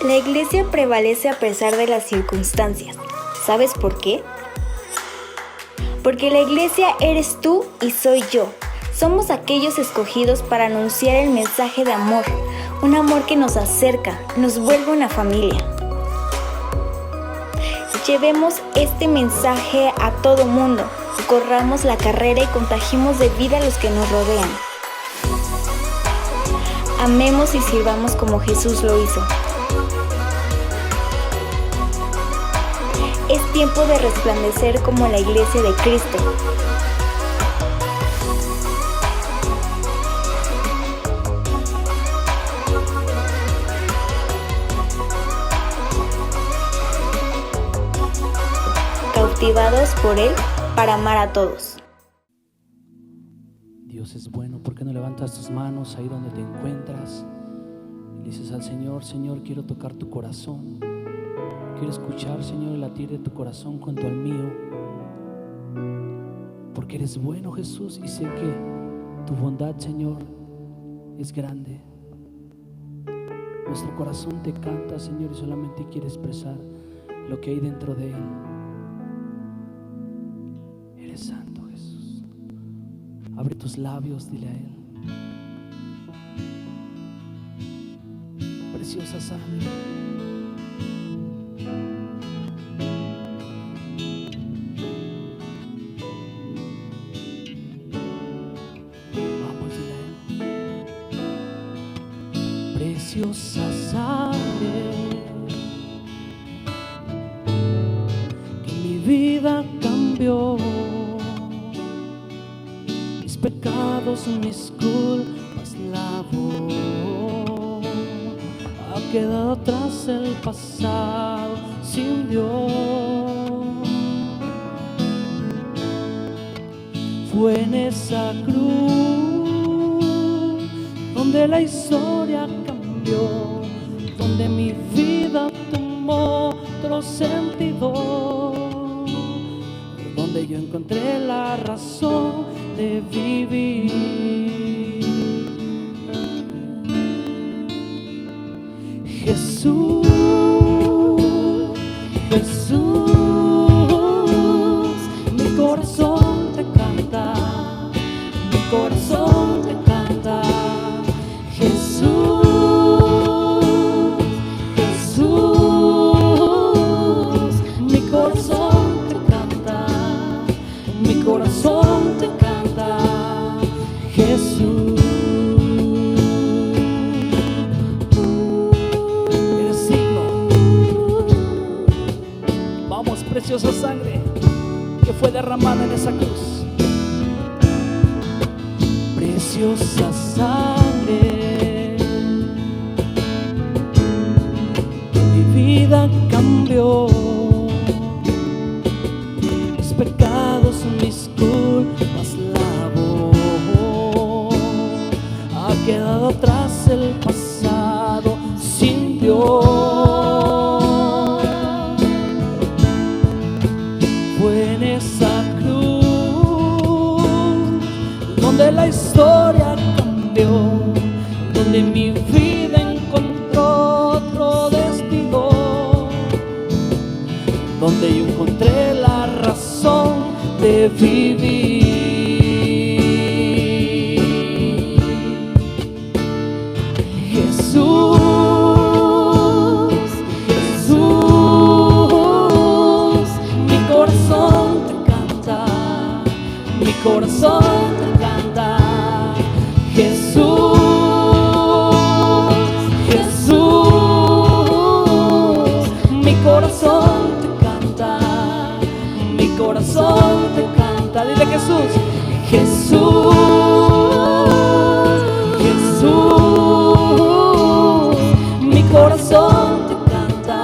La iglesia prevalece a pesar de las circunstancias. ¿Sabes por qué? Porque la iglesia eres tú y soy yo. Somos aquellos escogidos para anunciar el mensaje de amor, un amor que nos acerca, nos vuelve una familia. Llevemos este mensaje a todo mundo, corramos la carrera y contagiemos de vida a los que nos rodean. Amemos y sirvamos como Jesús lo hizo. Es tiempo de resplandecer como la iglesia de Cristo. Cautivados por Él para amar a todos. Dios es bueno. ¿Por qué no levantas tus manos ahí donde te encuentras? Y dices al Señor: Señor, quiero tocar tu corazón. Quiero escuchar, Señor, el latir de tu corazón junto al mío. Porque eres bueno, Jesús, y sé que tu bondad, Señor, es grande. Nuestro corazón te canta, Señor, y solamente quiere expresar lo que hay dentro de él. Eres santo, Jesús. Abre tus labios, dile a Él: preciosa sangre. Vamos, dile a Él: preciosa sangre, que mi vida cambió. Pecados, mis culpas lavo. Ha quedado atrás el pasado sin Dios. Fue en esa cruz donde la historia cambió, donde mi vida tomó otro sentido, donde yo encontré la razón de vivir. Jesús, Jesús, mi corazón te canta, mi corazón te canta. Jesús, Jesús, mi corazón te canta, mi corazón te canta. Jesús, eres digno. Vamos, preciosa sangre que fue derramada en esa cruz. Preciosa sangre que mi vida cambió. Mis pecados, mis culpas lavo. Ha quedado atrás el pasado sin Dios. Fue en esa cruz donde la historia cambió, donde mi vida encontró otro destino, donde yo encontré la razón de vivir. Jesús, Jesús, mi corazón te canta, mi corazón te canta. Jesús, Jesús, mi corazón te canta, mi corazón te canta. Dile: Jesús, Jesús, Jesús, mi corazón te canta,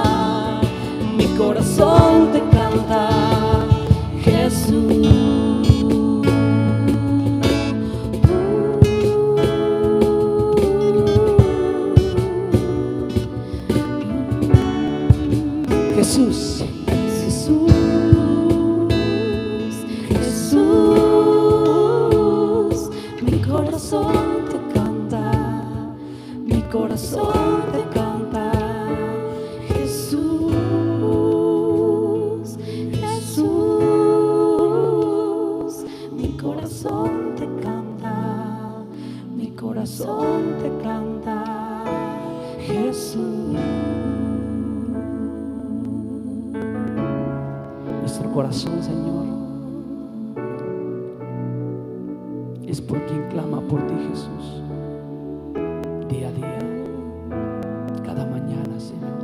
mi corazón te canta. Jesús. Jesús, Jesús, Jesús, corazón te canta, mi corazón te canta. Jesús, Jesús, mi corazón te canta, mi corazón te canta. Jesús. Nuestro corazón, Señor, es por quien clama por ti, Jesús, día a día, cada mañana, Señor.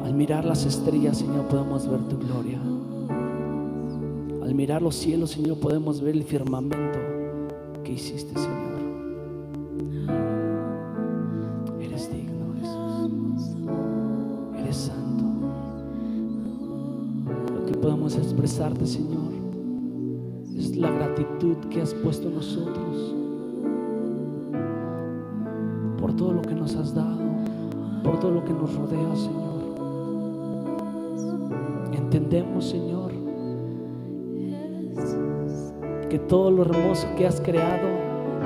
Al mirar las estrellas, Señor, podemos ver tu gloria. Al mirar los cielos, Señor, podemos ver el firmamento que hiciste, Señor. Eres digno, Jesús. Eres santo. Lo que podemos expresarte, Señor, es la gratitud que has puesto en nosotros por todo lo que nos has dado, por todo lo que nos rodea, Señor. Entendemos, Señor, que todo lo hermoso que has creado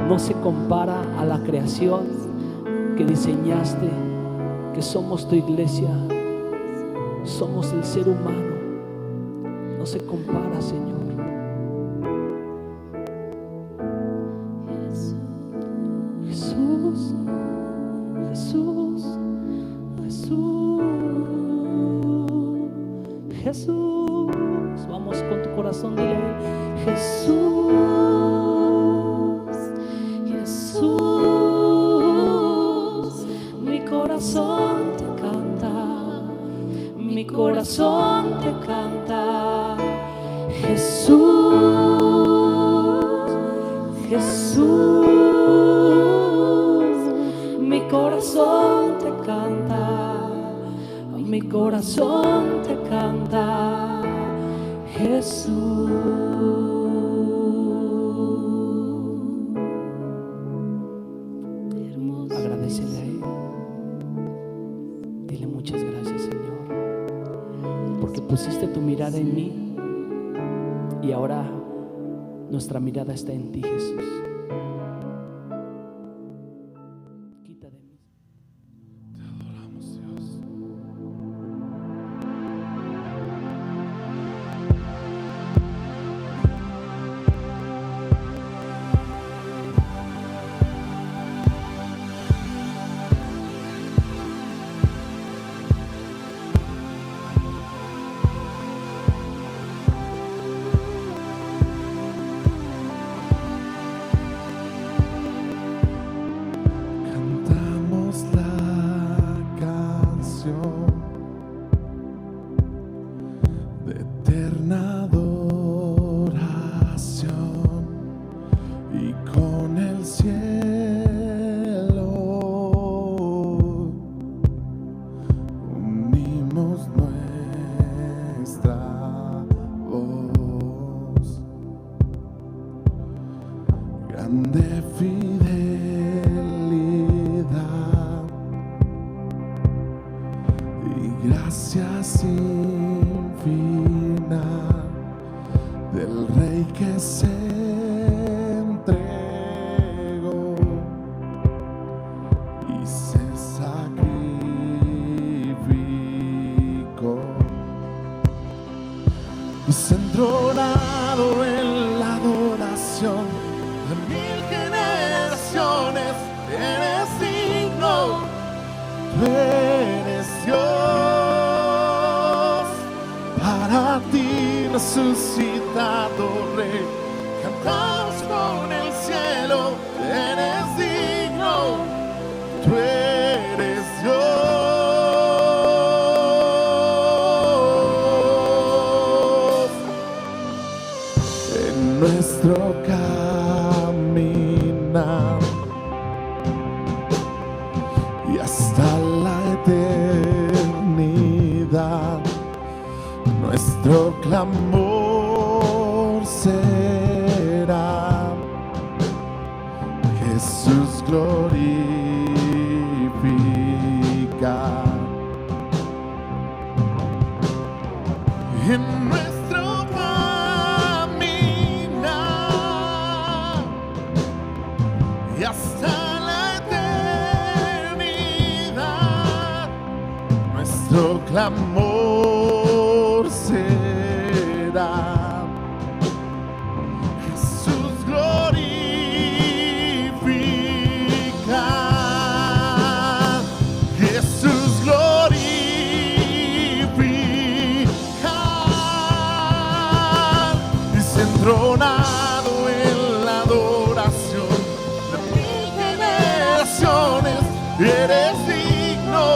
no se compara a la creación que diseñaste, que somos tu iglesia, somos el ser humano. No se compara, Señor. Jesús, Jesús, Jesús, Jesús. Vamos con tu corazón, dile: Jesús, Jesús, mi corazón te canta, mi corazón te canta. Jesús, Jesús, mi corazón te canta, mi corazón te canta. Jesús. Agradecele a Él. Dile muchas gracias, Señor, porque pusiste tu mirada en mí y ahora nuestra mirada está en ti, Jesús. Quita de mí. Te adoramos, Dios. Cantamos la canción de eterna adoración y con el cielo unimos nuestra voz. Grande fidelidad y gracias sin final del Rey que se entregó y se sacrificó y se entronado en la adoración de mil generaciones. Eres digno, tú eres Dios. Para ti resucitado Rey, cantamos con el cielo. Eres digno, tú eres Dios. En nuestro caminar y hasta la eternidad, nuestro clamor será: Jesús, glorifica. En nuestro caminar clamor será. Jesús glorifica, Jesús glorifica, dice entronado en la adoración de mil generaciones, eres digno,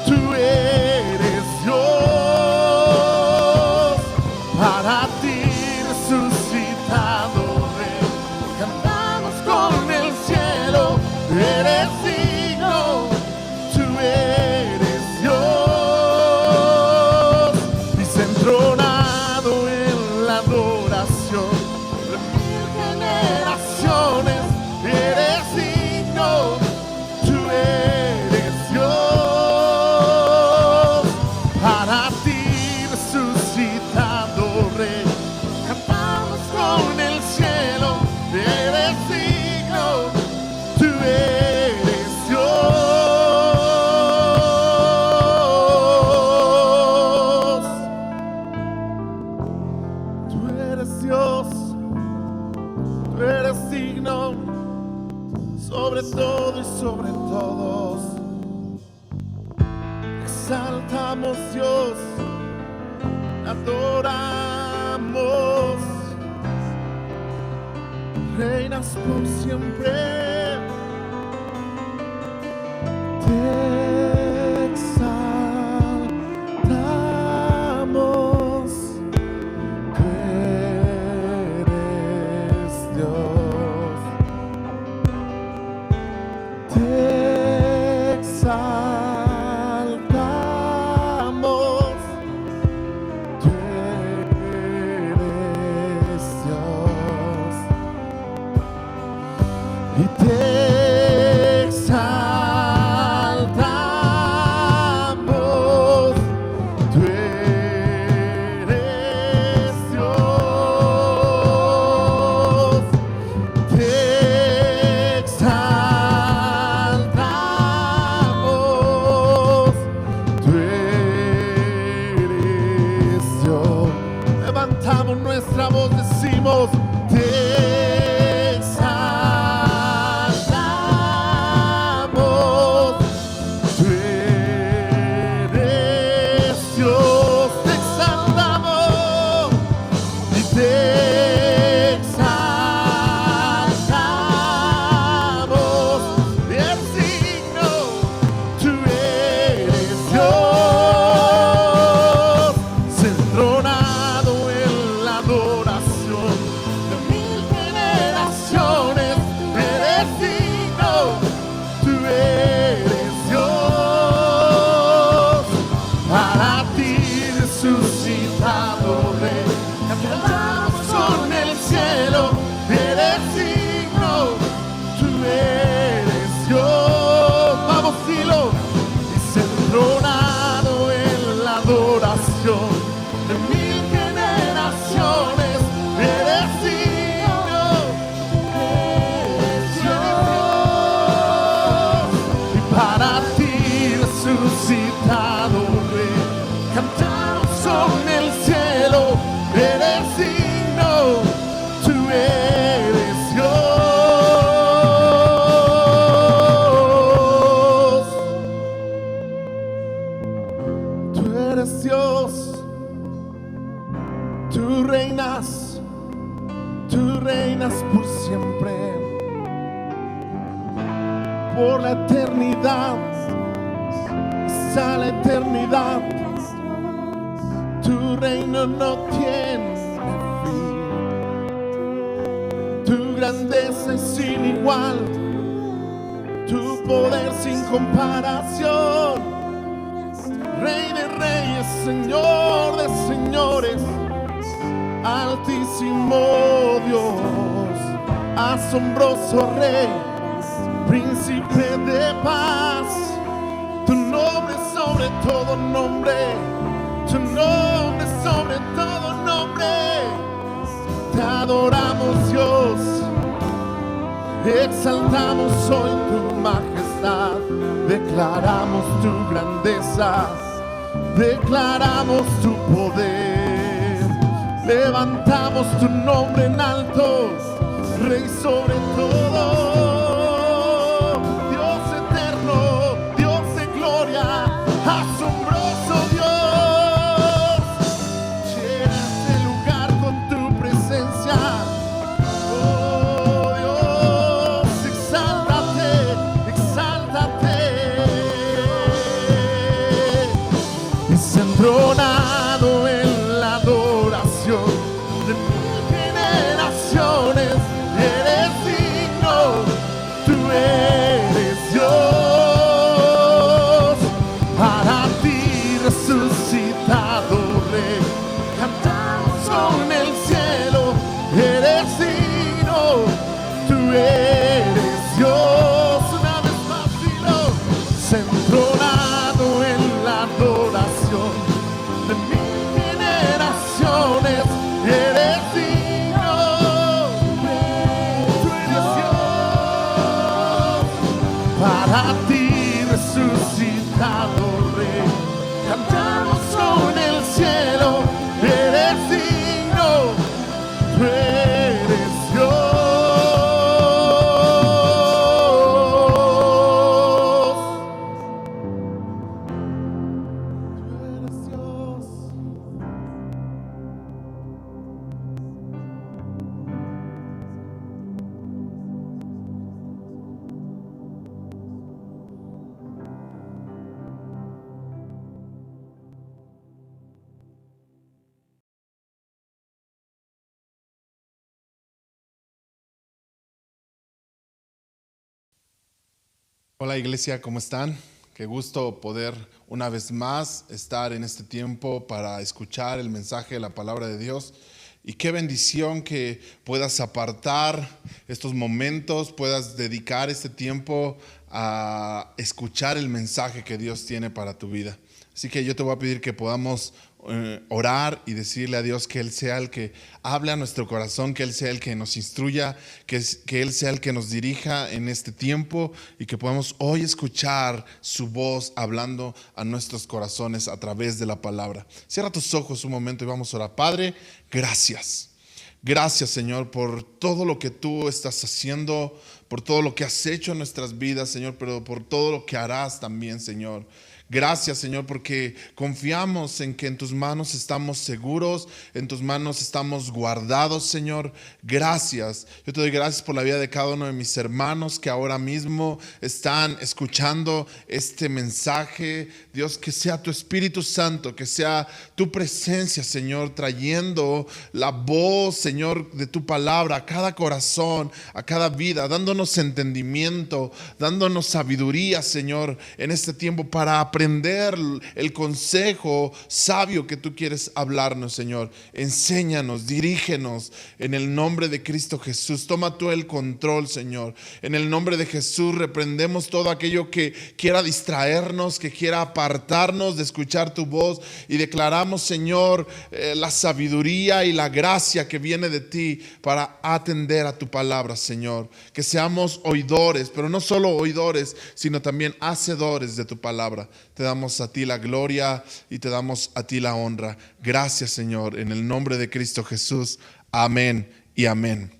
tú eres Dios, para ti resucitado Rey, cantamos con el cielo, eres digno, tú eres Dios, dice entronado en la adoración de mil generaciones, eres digno, tú eres Dios, para ti resucitado Rey, cantamos con el cielo, eres digno, tú eres Dios, tú eres Dios, tú eres digno, sobre todo y sobre todos. Exaltamos Dios, adoramos, reinas por siempre. Te exaltamos, tú eres Dios. Te exaltamos, tú eres Dios. Y te exaltamos, tú eres Dios. Te exaltamos, tú eres Dios. Levantamos nuestra voz, decimos, te exaltamos, tú eres Dios. Te exaltamos y te exaltamos, eres digno, tú eres Dios, entronado en la adoración de mil generaciones, eres digno, tú eres Dios, para ti resucitado Rey, cantamos con el cielo, eres digno, tú eres Dios. Vamos, dilo, dice entronado en la adoración de mil generaciones, eres digno, eres Dios, y para ti resucitado Rey, cantamos con el cielo, eres digno, tú eres Dios, tú eres Dios, tú reinas por siempre, por la eternidad, hasta la eternidad. Tu reino no tiene fin, tu grandeza es sin igual, tu poder sin comparación. Rey de reyes, Señor de señores, altísimo Dios, asombroso Rey, príncipe de paz. Tu nombre sobre todo nombre, tu nombre sobre todo nombre. Te adoramos, Dios, exaltamos hoy tu majestad, declaramos tu grandeza, declaramos tu poder, levantamos tu nombre en alto, Rey sobre todo, Dios eterno, Dios de gloria, asombroso Dios, llena este lugar con tu presencia. Oh Dios, exáltate, exáltate. Es entronado en la adoración de mil generaciones. Eres digno, tú eres Dios. Para ti resucitado Rey, cantamos con el cielo. Eres digno, tú eres Dios. Una vez más dilo, entronado en la adoración de mil generaciones. Eres digno, tú eres Dios. Para ti resucitado Rey, cantamos con el cielo. Eres digno, tú eres Dios. Tú eres Dios. Hola iglesia, ¿cómo están? Qué gusto poder una vez más estar en este tiempo para escuchar el mensaje de la palabra de Dios. Y qué bendición que puedas apartar estos momentos, puedas dedicar este tiempo a escuchar el mensaje que Dios tiene para tu vida. Así que yo te voy a pedir que podamos orar y decirle a Dios que Él sea el que hable a nuestro corazón, que Él sea el que nos instruya, que Él sea el que nos dirija en este tiempo y que podamos hoy escuchar su voz hablando a nuestros corazones a través de la palabra. Cierra tus ojos un momento y vamos a orar. Padre, gracias. Gracias, Señor, por todo lo que tú estás haciendo, por todo lo que has hecho en nuestras vidas, Señor, pero por todo lo que harás también, Señor. Gracias, Señor, porque confiamos en que en tus manos estamos seguros, en tus manos estamos guardados, Señor. Gracias. Yo te doy gracias por la vida de cada uno de mis hermanos que ahora mismo están escuchando este mensaje. Dios, que sea tu Espíritu Santo, que sea tu presencia, Señor, trayendo la voz, Señor, de tu palabra a cada corazón, a cada vida, dándonos entendimiento, dándonos sabiduría, Señor, en este tiempo para aprender el consejo sabio que tú quieres hablarnos, Señor. Enséñanos, dirígenos en el nombre de Cristo Jesús. Toma tú el control, Señor. En el nombre de Jesús reprendemos todo aquello que quiera distraernos, que quiera apartarnos de escuchar tu voz, y declaramos, Señor, la sabiduría y la gracia que viene de ti para atender a tu palabra, Señor. Que seamos oidores, pero no solo oidores, sino también hacedores de tu palabra. Te damos a ti la gloria y te damos a ti la honra. Gracias, Señor, en el nombre de Cristo Jesús. Amén y amén.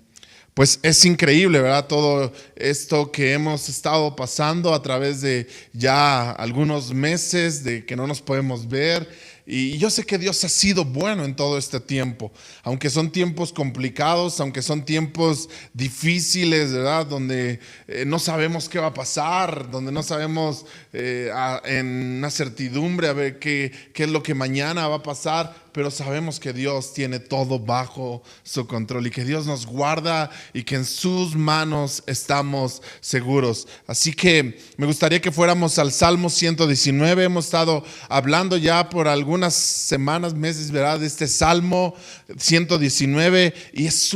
Pues es increíble, ¿verdad? Todo esto que hemos estado pasando a través de ya algunos meses de que no nos podemos ver. Y yo sé que Dios ha sido bueno en todo este tiempo, aunque son tiempos complicados, aunque son tiempos difíciles, ¿verdad? Donde no sabemos qué va a pasar, donde no sabemos en una certidumbre a ver qué es lo que mañana va a pasar, pero sabemos que Dios tiene todo bajo su control y que Dios nos guarda y que en sus manos estamos seguros. Así que me gustaría que fuéramos al Salmo 119. Hemos estado hablando ya por algunas semanas, meses, ¿verdad?, de este Salmo 119, y es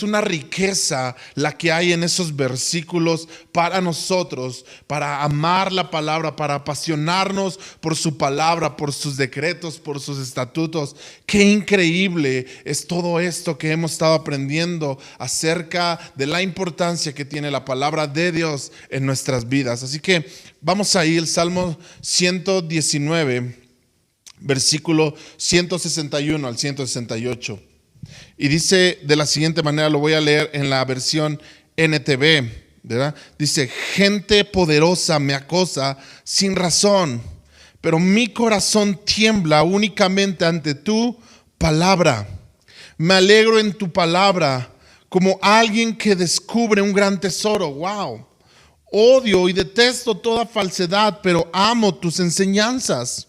una riqueza la que hay en esos versículos para nosotros, para amar la palabra, para apasionarnos por su palabra, por sus decretos, por sus estatutos. Qué increíble es todo esto que hemos estado aprendiendo acerca de la importancia que tiene la palabra de Dios en nuestras vidas. Así que vamos a ir al Salmo 119. versículo 161 al 168. Y dice de la siguiente manera, lo voy a leer en la versión NTV, ¿verdad? Dice: gente poderosa me acosa sin razón, pero mi corazón tiembla únicamente ante tu palabra. Me alegro en tu palabra como alguien que descubre un gran tesoro. Wow. Odio y detesto toda falsedad, pero amo tus enseñanzas.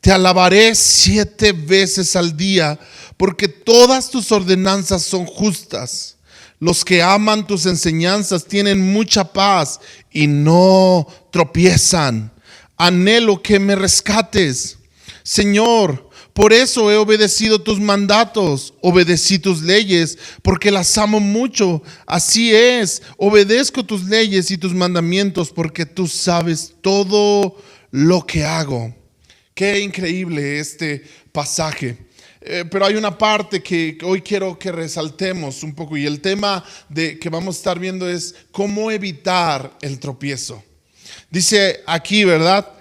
Te alabaré 7 veces al día, porque todas tus ordenanzas son justas. Los que aman tus enseñanzas tienen mucha paz y no tropiezan. Anhelo que me rescates, Señor. Por eso he obedecido tus mandatos, obedecí tus leyes, porque las amo mucho. Así es, obedezco tus leyes y tus mandamientos, porque tú sabes todo lo que hago. Qué increíble este pasaje. Pero hay una parte que hoy quiero que resaltemos un poco, y el tema que vamos a estar viendo es cómo evitar el tropiezo. Dice aquí, ¿verdad?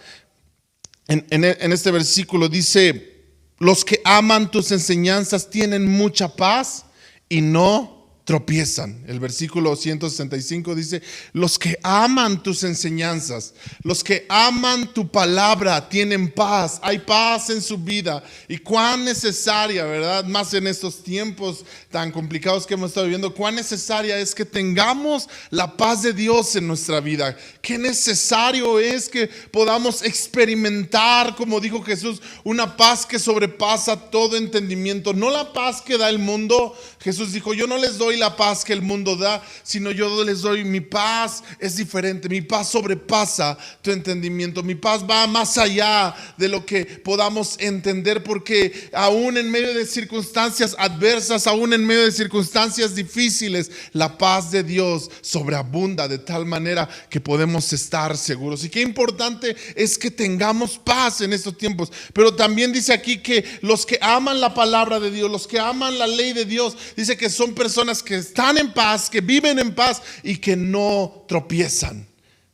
En este versículo dice: los que aman tus enseñanzas tienen mucha paz y no tropiezan. El versículo 165 dice: los que aman tus enseñanzas, los que aman tu palabra tienen paz. Hay paz en su vida. Y cuán necesaria, ¿verdad? Más en estos tiempos tan complicados que hemos estado viviendo, cuán necesaria es que tengamos la paz de Dios en nuestra vida. Qué necesario es que podamos experimentar, como dijo Jesús, una paz que sobrepasa todo entendimiento. No la paz que da el mundo. Jesús dijo: yo no les doy la paz que el mundo da, sino yo les doy mi paz. Es diferente. Mi paz sobrepasa tu entendimiento. Mi paz va más allá de lo que podamos entender, porque aún en medio de circunstancias adversas, aún en medio de circunstancias difíciles, la paz de Dios sobreabunda de tal manera que podemos estar seguros. Y qué importante es que tengamos paz en estos tiempos. Pero también dice aquí que los que aman la palabra de Dios, los que aman la ley de Dios, dice que son personas que están en paz, que viven en paz y que no tropiezan.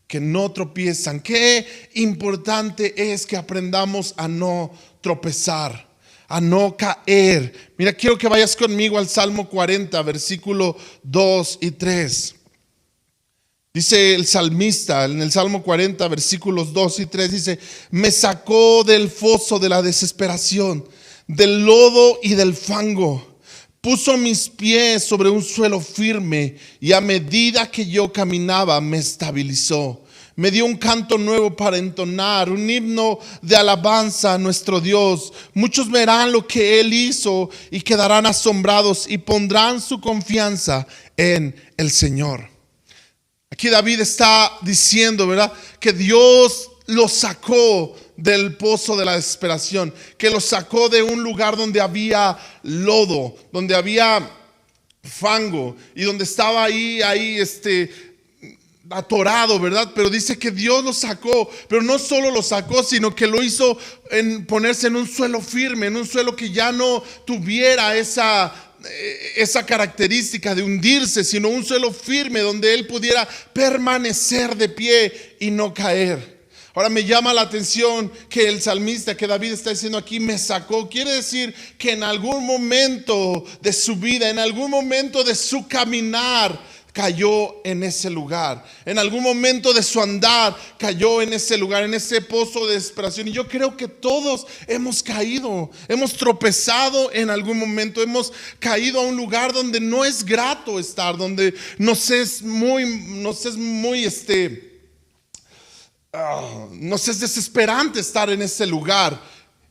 Que no tropiezan. Qué importante es que aprendamos a no tropezar, a no caer. Mira, quiero que vayas conmigo al Salmo 40, versículo 2 y 3. Dice el salmista en el Salmo 40, versículos 2 y 3, dice: me sacó del foso de la desesperación, del lodo y del fango. Puso mis pies sobre un suelo firme, y a medida que yo caminaba me estabilizó. Me dio un canto nuevo para entonar, un himno de alabanza a nuestro Dios. Muchos verán lo que Él hizo y quedarán asombrados y pondrán su confianza en el Señor. Aquí David está diciendo, ¿verdad?, que Dios lo sacó del pozo de la desesperación, que lo sacó de un lugar donde había lodo, donde había fango y donde estaba ahí atorado, ¿verdad? Pero dice que Dios lo sacó, pero no solo lo sacó, sino que lo hizo ponerse en un suelo firme, en un suelo que ya no tuviera esa característica de hundirse, sino un suelo firme donde él pudiera permanecer de pie y no caer. Ahora me llama la atención que el salmista, que David está diciendo aquí, me sacó. Quiere decir que en algún momento de su vida, en algún momento de su caminar, cayó en ese lugar. En algún momento de su andar cayó en ese lugar, en ese pozo de desesperación. Y yo creo que todos hemos caído, hemos tropezado en algún momento, hemos caído a un lugar donde no es grato estar, donde nos es desesperante estar en ese lugar.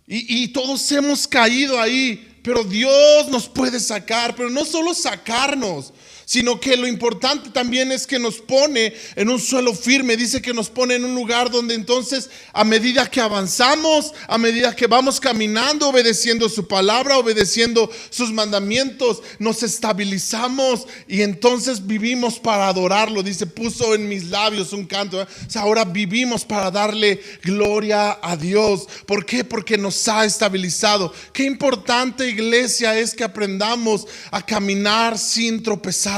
Y todos hemos caído ahí, pero Dios nos puede sacar, pero no solo sacarnos, sino que lo importante también es que nos pone en un suelo firme. Dice que nos pone en un lugar donde entonces, a medida que avanzamos, a medida que vamos caminando, obedeciendo su palabra, obedeciendo sus mandamientos, nos estabilizamos y entonces vivimos para adorarlo. Dice, puso en mis labios un canto, ¿eh? O sea, ahora vivimos para darle gloria a Dios. ¿Por qué? Porque nos ha estabilizado. Qué importante, iglesia, es que aprendamos a caminar sin tropezar,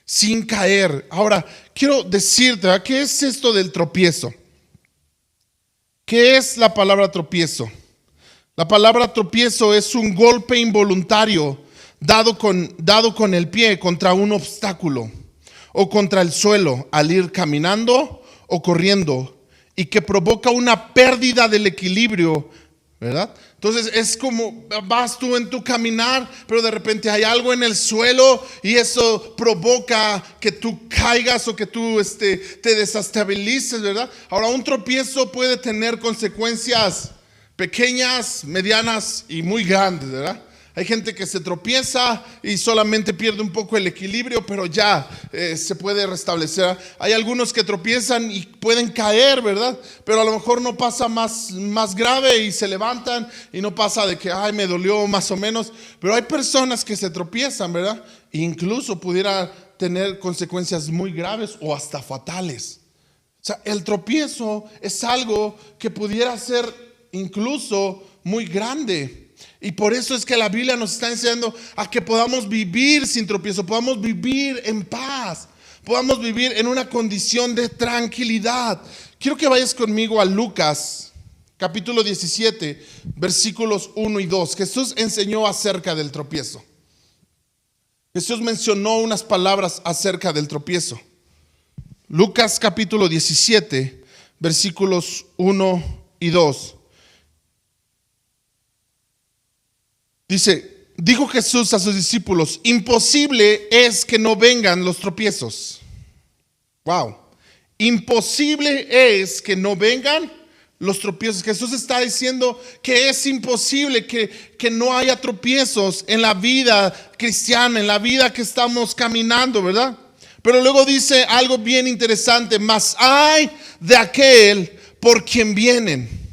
sin caer. Ahora, quiero decirte, ¿verdad?, ¿qué es esto del tropiezo? ¿Qué es la palabra tropiezo? La palabra tropiezo es un golpe involuntario dado con el pie contra un obstáculo o contra el suelo al ir caminando o corriendo y que provoca una pérdida del equilibrio, ¿verdad? Entonces es como vas tú en tu caminar, pero de repente hay algo en el suelo y eso provoca que tú caigas o que tú te desestabilices, ¿verdad? Ahora, un tropiezo puede tener consecuencias pequeñas, medianas y muy grandes, ¿verdad? Hay gente que se tropieza y solamente pierde un poco el equilibrio, pero ya se puede restablecer. Hay algunos que tropiezan y pueden caer, ¿verdad? Pero a lo mejor no pasa más grave y se levantan y no pasa de que, ay, me dolió más o menos. Pero hay personas que se tropiezan, ¿verdad? E incluso pudiera tener consecuencias muy graves o hasta fatales. O sea, el tropiezo es algo que pudiera ser incluso muy grande. Y por eso es que la Biblia nos está enseñando a que podamos vivir sin tropiezo, podamos vivir en paz, podamos vivir en una condición de tranquilidad. Quiero que vayas conmigo a Lucas, capítulo 17, versículos 1 y 2. Jesús enseñó acerca del tropiezo. Jesús mencionó unas palabras acerca del tropiezo. Lucas capítulo 17, versículos 1 y 2. Dice, dijo Jesús a sus discípulos, imposible es que no vengan los tropiezos. Wow. Imposible es que no vengan los tropiezos. Jesús está diciendo que es imposible que no haya tropiezos en la vida cristiana, en la vida que estamos caminando, ¿verdad? Pero luego dice algo bien interesante, mas hay de aquel por quien vienen.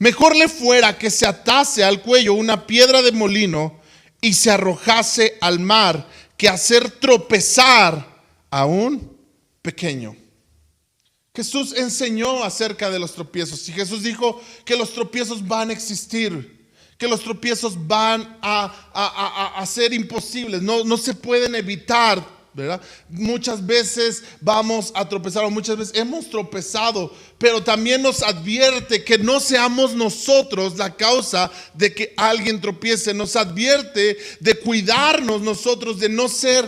Mejor le fuera que se atase al cuello una piedra de molino y se arrojase al mar que hacer tropezar a un pequeño. Jesús enseñó acerca de los tropiezos y Jesús dijo que los tropiezos van a existir, que los tropiezos van a ser imposibles, no se pueden evitar, ¿verdad? Muchas veces vamos a tropezar o muchas veces hemos tropezado, pero también nos advierte que no seamos nosotros la causa de que alguien tropiece. Nos advierte de cuidarnos nosotros, de no ser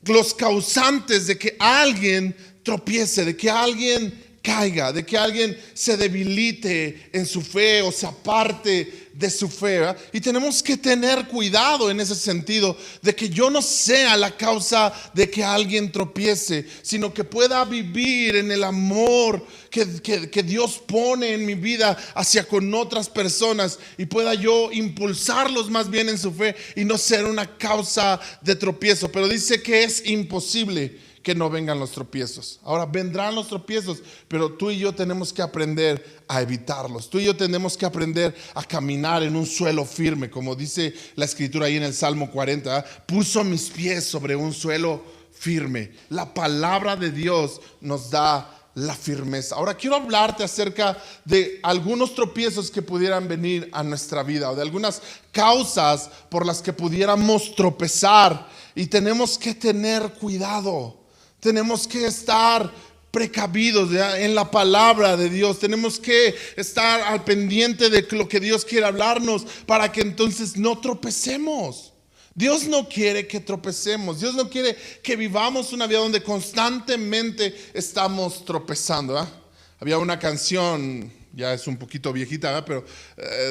los causantes de que alguien tropiece, de que alguien caiga, de que alguien se debilite en su fe o se aparte de su fe, ¿verdad? Y tenemos que tener cuidado en ese sentido de que yo no sea la causa de que alguien tropiece, sino que pueda vivir en el amor que Dios pone en mi vida hacia con otras personas y pueda yo impulsarlos más bien en su fe y no ser una causa de tropiezo. Pero dice que es imposible que no vengan los tropiezos. Ahora vendrán los tropiezos, pero tú y yo tenemos que aprender a evitarlos. Tú y yo tenemos que aprender a caminar en un suelo firme, como dice la escritura ahí en el Salmo 40, ¿eh? Puso mis pies sobre un suelo firme. La palabra de Dios nos da la firmeza. Ahora quiero hablarte acerca de algunos tropiezos que pudieran venir a nuestra vida o de algunas causas por las que pudiéramos tropezar, y tenemos que tener cuidado. Tenemos que estar precavidos en la palabra de Dios. Tenemos que estar al pendiente de lo que Dios quiere hablarnos para que entonces no tropecemos. Dios no quiere que tropecemos. Dios no quiere que vivamos una vida donde constantemente estamos tropezando, ¿verdad? Había una canción, ya es un poquito viejita, ¿verdad? Pero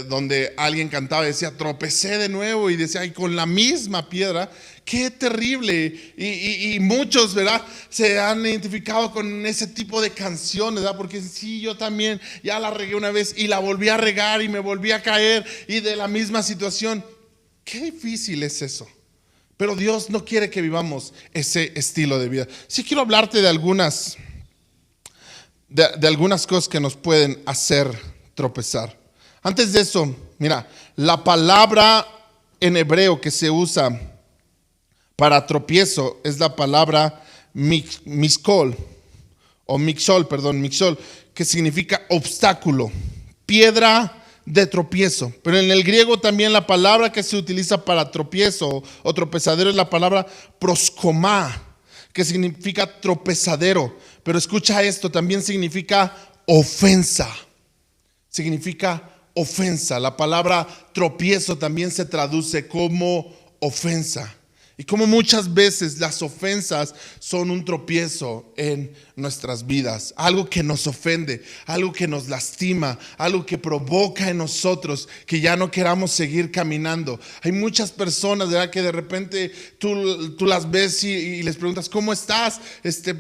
donde alguien cantaba y decía, tropecé de nuevo, y decía, y con la misma piedra. Qué terrible. Y muchos, ¿verdad?, se han identificado con ese tipo de canciones, ¿verdad? Porque sí, yo también ya la regué una vez y la volví a regar y me volví a caer y de la misma situación. Qué difícil es eso. Pero Dios no quiere que vivamos ese estilo de vida. Sí quiero hablarte de algunas cosas que nos pueden hacer tropezar. Antes de eso, mira, la palabra en hebreo que se usa para tropiezo es la palabra mixol, que significa obstáculo, piedra de tropiezo. Pero en el griego también la palabra que se utiliza para tropiezo o tropezadero es la palabra proskomá, que significa tropezadero. Pero escucha esto, también significa ofensa. Significa ofensa. La palabra tropiezo también se traduce como ofensa. Y como muchas veces las ofensas son un tropiezo en nuestras vidas, algo que nos ofende, algo que nos lastima, algo que provoca en nosotros que ya no queramos seguir caminando. Hay muchas personas, ¿verdad?, que de repente tú las ves y les preguntas, ¿cómo estás?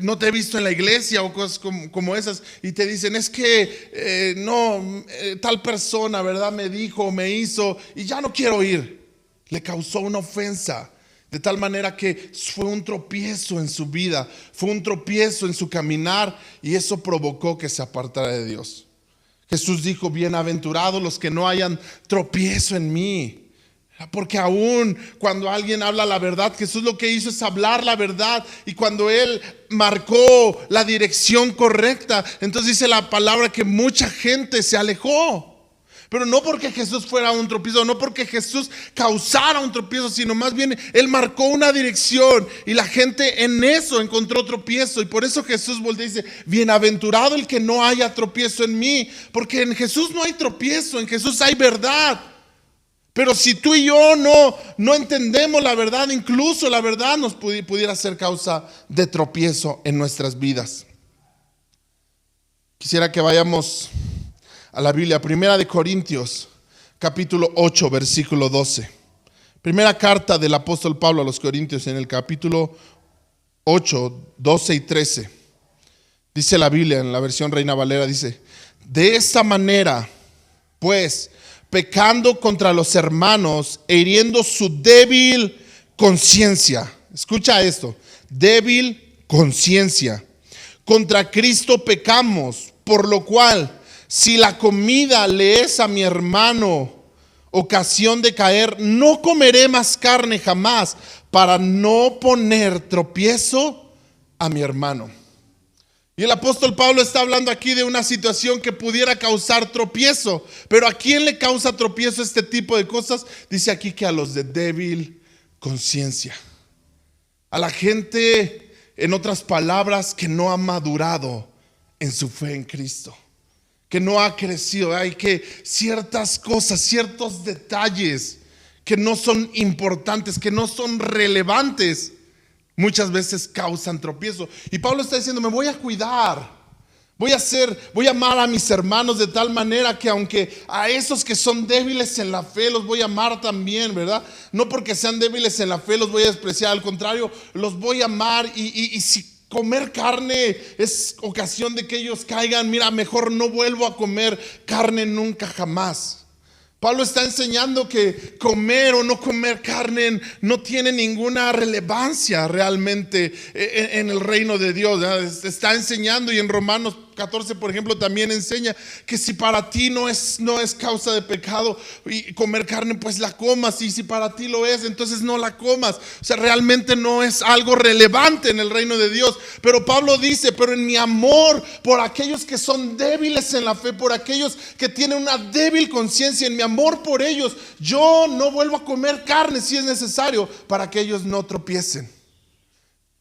No te he visto en la iglesia o cosas como esas, y te dicen, es que tal persona, ¿verdad?, me dijo, me hizo, y ya no quiero ir. Le causó una ofensa. De tal manera que fue un tropiezo en su vida, fue un tropiezo en su caminar, y eso provocó que se apartara de Dios. Jesús dijo, bienaventurados los que no hayan tropiezo en mí. Porque aún cuando alguien habla la verdad, Jesús lo que hizo es hablar la verdad. Y cuando Él marcó la dirección correcta, entonces dice la palabra que mucha gente se alejó. Pero no porque Jesús fuera un tropiezo, no porque Jesús causara un tropiezo, sino más bien Él marcó una dirección y la gente en eso encontró tropiezo. Y por eso Jesús voltea y dice, bienaventurado el que no haya tropiezo en mí. Porque en Jesús no hay tropiezo, en Jesús hay verdad. Pero si tú y yo no entendemos la verdad, incluso la verdad nos pudiera ser causa de tropiezo en nuestras vidas. Quisiera que vayamos a la Biblia, Primera de Corintios, capítulo 8, versículo 12. Primera carta del apóstol Pablo a los Corintios, en el capítulo 8, 12 y 13. Dice la Biblia, en la versión Reina Valera, dice, de esta manera, pues, pecando contra los hermanos e hiriendo su débil conciencia. Escucha esto, débil conciencia. Contra Cristo pecamos, por lo cual, si la comida le es a mi hermano ocasión de caer, no comeré más carne jamás, para no poner tropiezo a mi hermano. Y el apóstol Pablo está hablando aquí de una situación que pudiera causar tropiezo. Pero ¿a quién le causa tropiezo este tipo de cosas? Dice aquí que a los de débil conciencia. A la gente, en otras palabras, que no ha madurado en su fe en Cristo, que no ha crecido. Hay que ciertas cosas, ciertos detalles que no son importantes, que no son relevantes, muchas veces causan tropiezo. Y Pablo está diciendo, me voy a cuidar, voy a amar a mis hermanos de tal manera que aunque a esos que son débiles en la fe los voy a amar también, ¿verdad? No porque sean débiles en la fe los voy a despreciar, al contrario, los voy a amar. Y si comer carne es ocasión de que ellos caigan, mira, mejor no vuelvo a comer carne nunca jamás. Pablo está enseñando que comer o no comer carne no tiene ninguna relevancia realmente en el reino de Dios, ¿verdad? Está enseñando, y en Romanos 14, por ejemplo, también enseña que si para ti no es causa de pecado y comer carne, pues la comas, y si para ti lo es, entonces no la comas. O sea, realmente no es algo relevante en el reino de Dios. Pero Pablo dice, pero en mi amor por aquellos que son débiles en la fe, por aquellos que tienen una débil conciencia, en mi amor por ellos, yo no vuelvo a comer carne si es necesario para que ellos no tropiecen.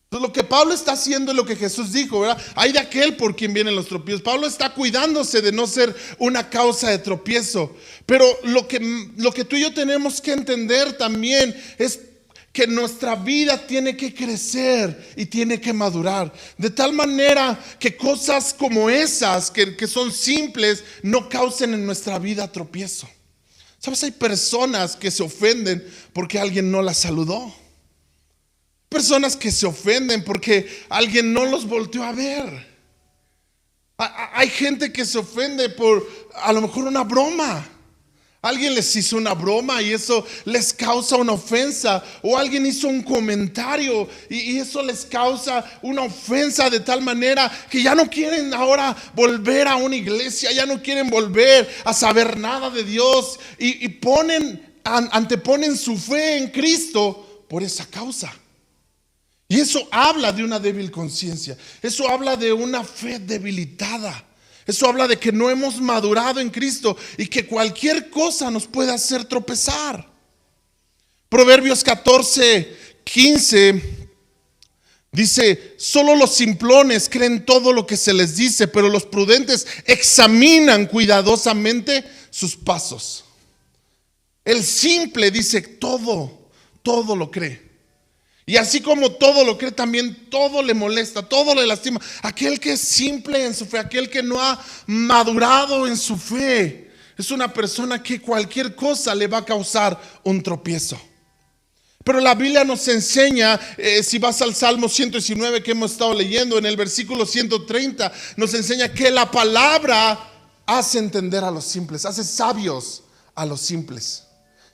Entonces, lo que Pablo está haciendo es lo que Jesús dijo, ¿verdad? Hay de aquel por quien vienen los tropiezos. Pablo está cuidándose de no ser una causa de tropiezo. Pero lo que tú y yo tenemos que entender también es que nuestra vida tiene que crecer y tiene que madurar, de tal manera que cosas como esas, que son simples, no causen en nuestra vida tropiezo. ¿Sabes? Hay personas que se ofenden porque alguien no las saludó. Personas que se ofenden porque alguien no los volteó a ver. Hay gente que se ofende por a lo mejor una broma. Alguien les hizo una broma y eso les causa una ofensa. O alguien hizo un comentario y eso les causa una ofensa de tal manera que ya no quieren ahora volver a una iglesia, ya no quieren volver a saber nada de Dios y anteponen su fe en Cristo por esa causa. Y eso habla de una débil conciencia. Eso habla de una fe debilitada. Eso habla de que no hemos madurado en Cristo y que cualquier cosa nos puede hacer tropezar. Proverbios 14, 15 dice, solo los simplones creen todo lo que se les dice, pero los prudentes examinan cuidadosamente sus pasos. El simple dice todo lo cree. Y así como todo lo cree, también todo le molesta, todo le lastima. Aquel que es simple en su fe, aquel que no ha madurado en su fe, es una persona que cualquier cosa le va a causar un tropiezo. Pero la Biblia nos enseña, si vas al Salmo 119 que hemos estado leyendo, en el versículo 130, nos enseña que la palabra hace entender a los simples, hace sabios a los simples.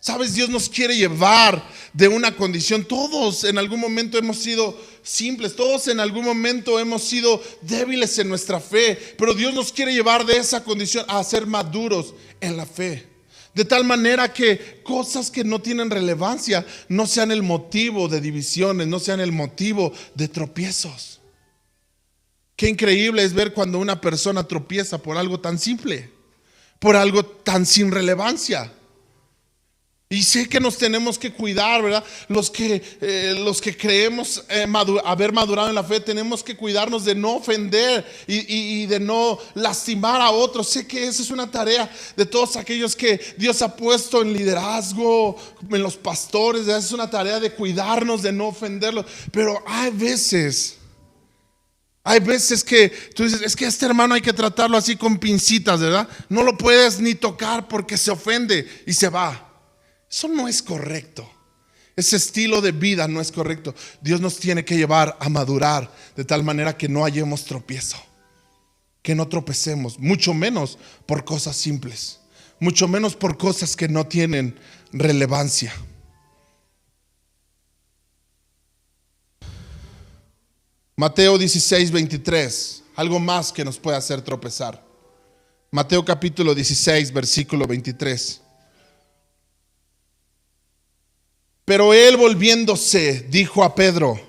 Sabes, Dios nos quiere llevar de una condición. Todos en algún momento hemos sido simples, todos en algún momento hemos sido débiles en nuestra fe, pero Dios nos quiere llevar de esa condición a ser maduros en la fe. De tal manera que cosas que no tienen relevancia no sean el motivo de divisiones, no sean el motivo de tropiezos. Qué increíble es ver cuando una persona tropieza por algo tan simple, por algo tan sin relevancia. Y sé que nos tenemos que cuidar, ¿verdad? Los que creemos haber madurado en la fe, tenemos que cuidarnos de no ofender y de no lastimar a otros. Sé que esa es una tarea de todos aquellos que Dios ha puesto en liderazgo, en los pastores. Es una tarea de cuidarnos, de no ofenderlos. Pero hay veces que tú dices, es que este hermano hay que tratarlo así con pincitas, ¿verdad? No lo puedes ni tocar porque se ofende y se va. Eso no es correcto. Ese estilo de vida no es correcto. Dios nos tiene que llevar a madurar de tal manera que no hallemos tropiezo, que no tropecemos, mucho menos por cosas simples, mucho menos por cosas que no tienen relevancia. Mateo 16:23, algo más que nos puede hacer tropezar. Mateo capítulo 16, versículo 23. Pero él, volviéndose, dijo a Pedro: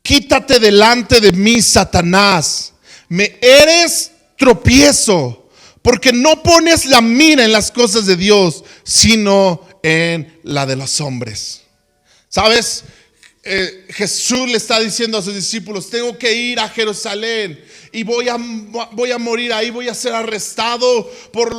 quítate delante de mí, Satanás, me eres tropiezo, porque no pones la mira en las cosas de Dios, sino en la de los hombres. ¿Sabes? Jesús le está diciendo a sus discípulos: tengo que ir a Jerusalén y voy a morir ahí, voy a ser arrestado por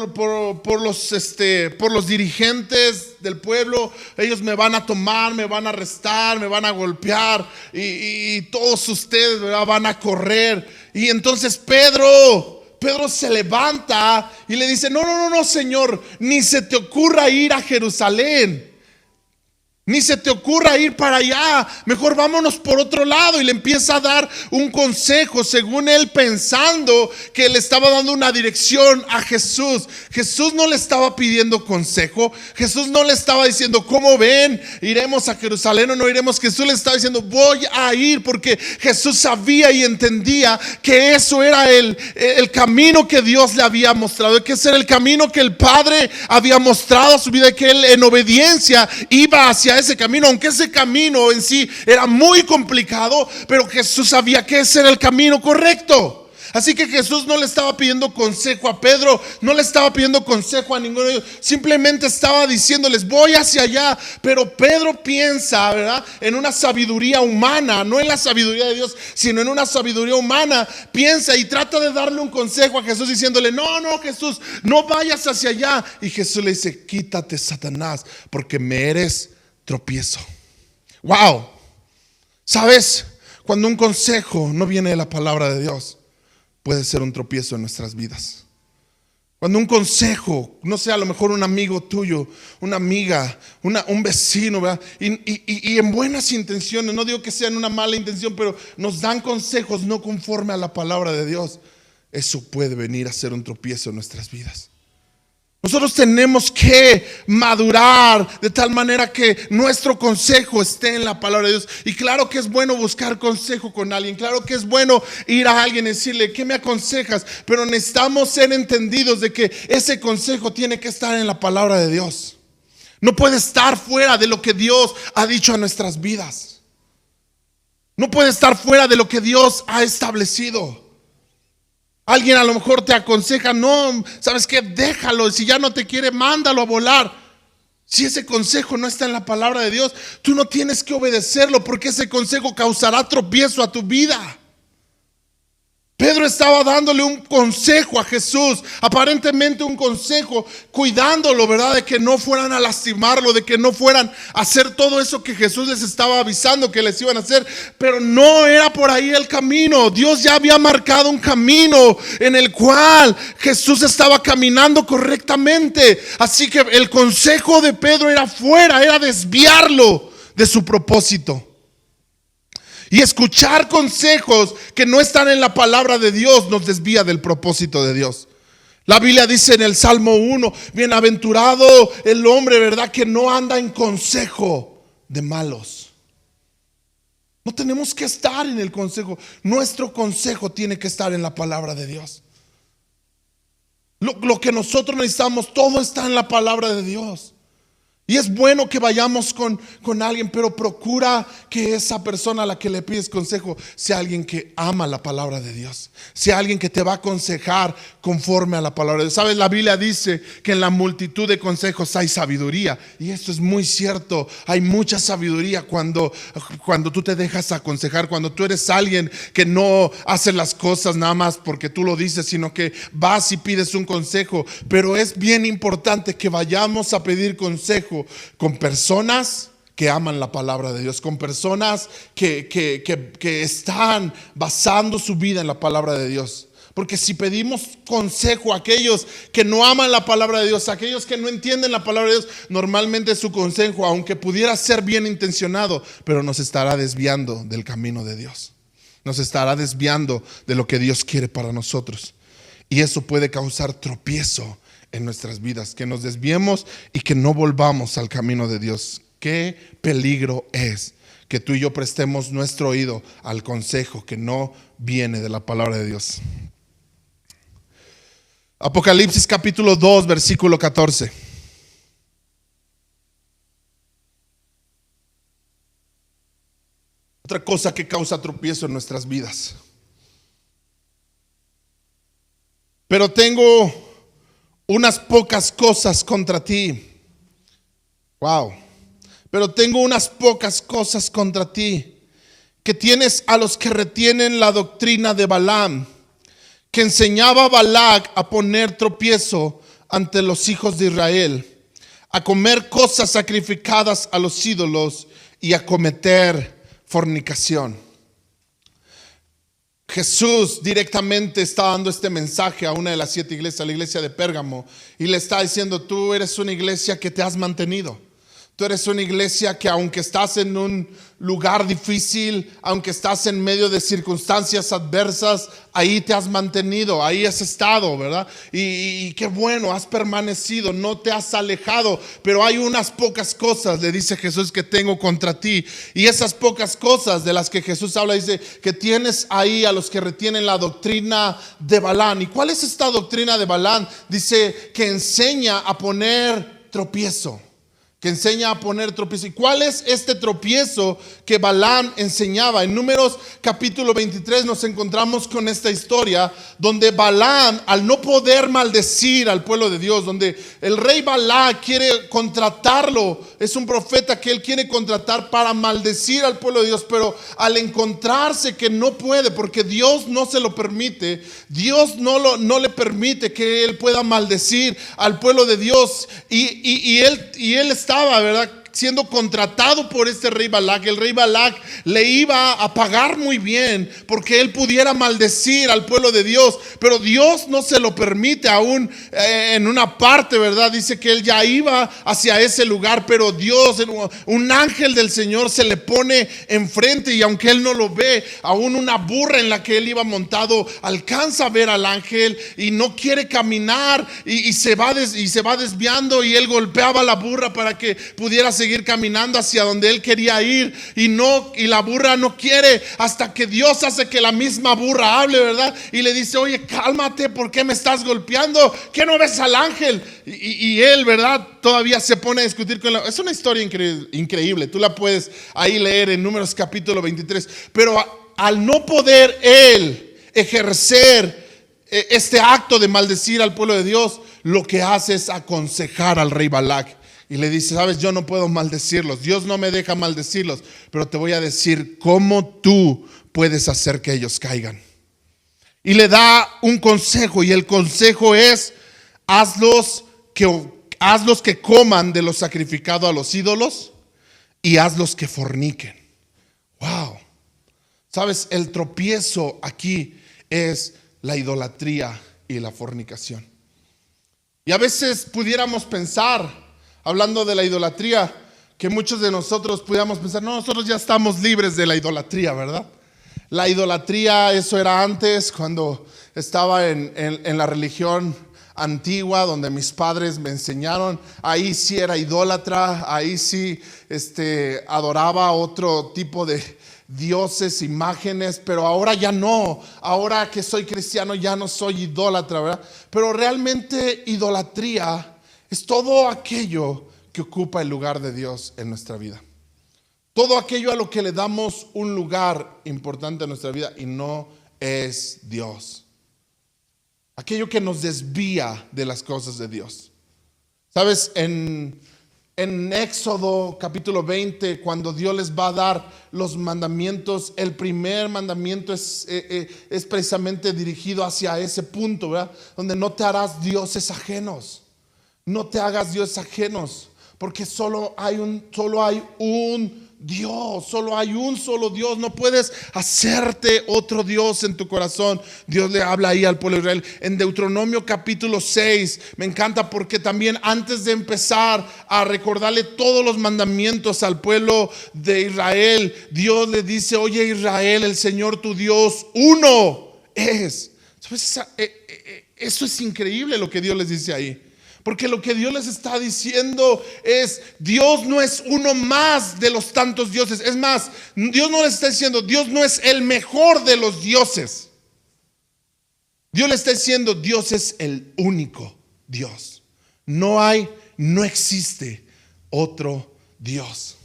los dirigentes del pueblo. Ellos me van a tomar, me van a arrestar, me van a golpear y todos ustedes, ¿verdad?, van a correr. Y entonces Pedro se levanta y le dice: no, Señor, ni se te ocurra ir a Jerusalén. Ni se te ocurra ir para allá, mejor vámonos por otro lado. Y le empieza a dar un consejo, según él pensando que le estaba dando una dirección a Jesús. Jesús no le estaba pidiendo consejo, Jesús no le estaba diciendo: ¿cómo ven? ¿Iremos a Jerusalén o no iremos? Jesús le estaba diciendo: voy a ir, porque Jesús sabía y entendía que eso era el camino que Dios le había mostrado, que ese era el camino que el Padre había mostrado a su vida, que él en obediencia iba hacia ese camino, aunque ese camino en sí era muy complicado, pero Jesús sabía que ese era el camino correcto. Así que Jesús no le estaba pidiendo consejo a Pedro, no le estaba pidiendo consejo a ninguno de ellos, simplemente estaba diciéndoles: voy hacia allá. Pero Pedro piensa, ¿verdad?, en una sabiduría humana, no en la sabiduría de Dios, sino en una sabiduría humana. Piensa y trata de darle un consejo a Jesús diciéndole: no, Jesús, no vayas hacia allá. Y Jesús le dice: quítate, Satanás, porque me eres tropiezo. Wow. ¿Sabes? Cuando un consejo no viene de la palabra de Dios, puede ser un tropiezo en nuestras vidas. Cuando un consejo, no sé, a lo mejor un amigo tuyo, una amiga, un vecino, ¿verdad?, y en buenas intenciones, no digo que sea en una mala intención, pero nos dan consejos no conforme a la palabra de Dios, eso puede venir a ser un tropiezo en nuestras vidas. Nosotros tenemos que madurar de tal manera que nuestro consejo esté en la palabra de Dios. Y claro que es bueno buscar consejo con alguien, claro que es bueno ir a alguien y decirle: ¿qué me aconsejas? Pero necesitamos ser entendidos de que ese consejo tiene que estar en la palabra de Dios. No puede estar fuera de lo que Dios ha dicho a nuestras vidas. No puede estar fuera de lo que Dios ha establecido. Alguien a lo mejor te aconseja: no, ¿sabes qué? Déjalo, si ya no te quiere, mándalo a volar. Si ese consejo no está en la palabra de Dios, tú no tienes que obedecerlo, porque ese consejo causará tropiezo a tu vida. Pedro estaba dándole un consejo a Jesús, aparentemente un consejo, cuidándolo, ¿verdad? De que no fueran a lastimarlo, de que no fueran a hacer todo eso que Jesús les estaba avisando que les iban a hacer. Pero no era por ahí el camino. Dios ya había marcado un camino en el cual Jesús estaba caminando correctamente. Así que el consejo de Pedro era fuera, era desviarlo de su propósito. Y escuchar consejos que no están en la palabra de Dios nos desvía del propósito de Dios. La Biblia dice en el Salmo 1, bienaventurado el hombre, ¿verdad?, que no anda en consejo de malos. No tenemos que estar en el consejo. Nuestro consejo tiene que estar en la palabra de Dios. Lo que nosotros necesitamos, todo está en la palabra de Dios. Y es bueno que vayamos con alguien, pero procura que esa persona a la que le pides consejo sea alguien que ama la palabra de Dios, sea alguien que te va a aconsejar conforme a la palabra de Dios. ¿Sabes? La Biblia dice que en la multitud de consejos hay sabiduría, y esto es muy cierto. Hay mucha sabiduría cuando tú te dejas aconsejar, cuando tú eres alguien que no hace las cosas nada más porque tú lo dices, sino que vas y pides un consejo. Pero es bien importante que vayamos a pedir consejo con personas que aman la palabra de Dios, con personas que están basando su vida en la palabra de Dios. Porque si pedimos consejo a aquellos que no aman la palabra de Dios, a aquellos que no entienden la palabra de Dios, normalmente su consejo, aunque pudiera ser bien intencionado, pero nos estará desviando del camino de Dios, nos estará desviando de lo que Dios quiere para nosotros. Y eso puede causar tropiezo en nuestras vidas, que nos desviemos y que no volvamos al camino de Dios. Qué peligro es que tú y yo prestemos nuestro oído al consejo que no viene de la palabra de Dios. Apocalipsis capítulo 2, versículo 14. Otra cosa que causa tropiezo en nuestras vidas. Pero tengo unas pocas cosas contra ti. Wow. Pero tengo unas pocas cosas contra ti, que tienes a los que retienen la doctrina de Balaam, que enseñaba a Balac a poner tropiezo ante los hijos de Israel, a comer cosas sacrificadas a los ídolos y a cometer fornicación. Jesús directamente está dando este mensaje a una de las 7 iglesias, a la iglesia de Pérgamo, y le está diciendo: tú eres una iglesia que te has mantenido. Tú eres una iglesia que, aunque estás en un lugar difícil, aunque estás en medio de circunstancias adversas, ahí te has mantenido, ahí has estado, ¿verdad? Y qué bueno, has permanecido, no te has alejado. Pero hay unas pocas cosas, le dice Jesús, que tengo contra ti. Y esas pocas cosas de las que Jesús habla, dice que tienes ahí a los que retienen la doctrina de Balaam. ¿Y cuál es esta doctrina de Balaam? Dice que enseña a poner tropiezo. Que enseña a poner tropiezo. ¿Y cuál es este tropiezo que Balaam enseñaba? En Números capítulo 23 nos encontramos con esta historia donde Balaam, al no poder maldecir al pueblo de Dios, donde el rey Balac quiere contratarlo, es un profeta que él quiere contratar para maldecir al pueblo de Dios, pero al encontrarse que no puede, porque Dios no se lo permite, Dios no le permite que él pueda maldecir al pueblo de Dios, y él estaba, ¿verdad?, siendo contratado por este rey Balac. El rey Balac le iba a pagar muy bien porque él pudiera maldecir al pueblo de Dios, pero Dios no se lo permite aún. En una parte, ¿verdad?, dice que él ya iba hacia ese lugar, pero Dios, un ángel del Señor se le pone enfrente, y aunque él no lo ve, aún una burra en la que él iba montado alcanza a ver al ángel y no quiere caminar, y se va desviando, y él golpeaba a la burra para que pudiera seguir caminando hacia donde él quería ir, y la burra no quiere, hasta que Dios hace que la misma burra hable, ¿verdad? Y le dice: oye, cálmate, ¿por qué me estás golpeando? ¿Qué no ves al ángel? Y él, ¿verdad?, todavía se pone a discutir con es una historia increíble. Tú la puedes ahí leer en Números capítulo 23. Pero al no poder él ejercer este acto de maldecir al pueblo de Dios, lo que hace es aconsejar al rey Balac. Y le dice: sabes, yo no puedo maldecirlos, Dios no me deja maldecirlos, pero te voy a decir cómo tú puedes hacer que ellos caigan. y le da un consejo, y el consejo es: hazlos que coman de lo sacrificado a los ídolos y hazlos que forniquen. Wow. Sabes, el tropiezo aquí es la idolatría y la fornicación. Y a veces pudiéramos pensar, hablando de la idolatría, que muchos de nosotros pudiéramos pensar: no, nosotros ya estamos libres de la idolatría, ¿verdad? La idolatría, eso era antes, cuando estaba en la religión antigua, donde mis padres me enseñaron. Ahí sí era idólatra, ahí sí adoraba otro tipo de dioses, imágenes, pero ahora ya no. Ahora que soy cristiano ya no soy idólatra, ¿verdad? Pero realmente idolatría es todo aquello que ocupa el lugar de Dios en nuestra vida. Todo aquello a lo que le damos un lugar importante en nuestra vida y no es Dios. Aquello que nos desvía de las cosas de Dios. Sabes, en Éxodo capítulo 20, cuando Dios les va a dar los mandamientos, el primer mandamiento es precisamente dirigido hacia ese punto, ¿verdad? Donde no te harás dioses ajenos. No te hagas dioses ajenos, porque solo hay un Dios, solo hay un solo Dios. No puedes hacerte otro Dios en tu corazón. Dios le habla ahí al pueblo de Israel en Deuteronomio capítulo 6. Me encanta porque también antes de empezar a recordarle todos los mandamientos al pueblo de Israel, Dios le dice: oye Israel, el Señor tu Dios uno es. ¿Sabes? Eso es increíble lo que Dios les dice ahí. Porque lo que Dios les está diciendo es: Dios no es uno más de los tantos dioses. Es más, Dios no les está diciendo: Dios no es el mejor de los dioses. Dios le está diciendo: Dios es el único Dios. No existe otro Dios.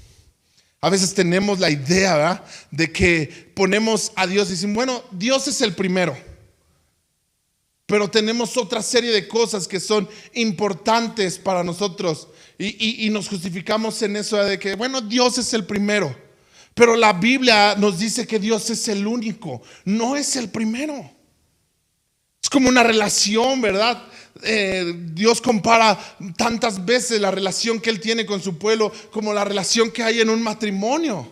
A veces tenemos la idea, ¿verdad?, de que ponemos a Dios y decimos: bueno, Dios es el primero. Pero tenemos otra serie de cosas que son importantes para nosotros y nos justificamos en eso de que, bueno, Dios es el primero. Pero la Biblia nos dice que Dios es el único, no es el primero. Es como una relación, ¿verdad? Dios compara tantas veces la relación que Él tiene con su pueblo como la relación que hay en un matrimonio.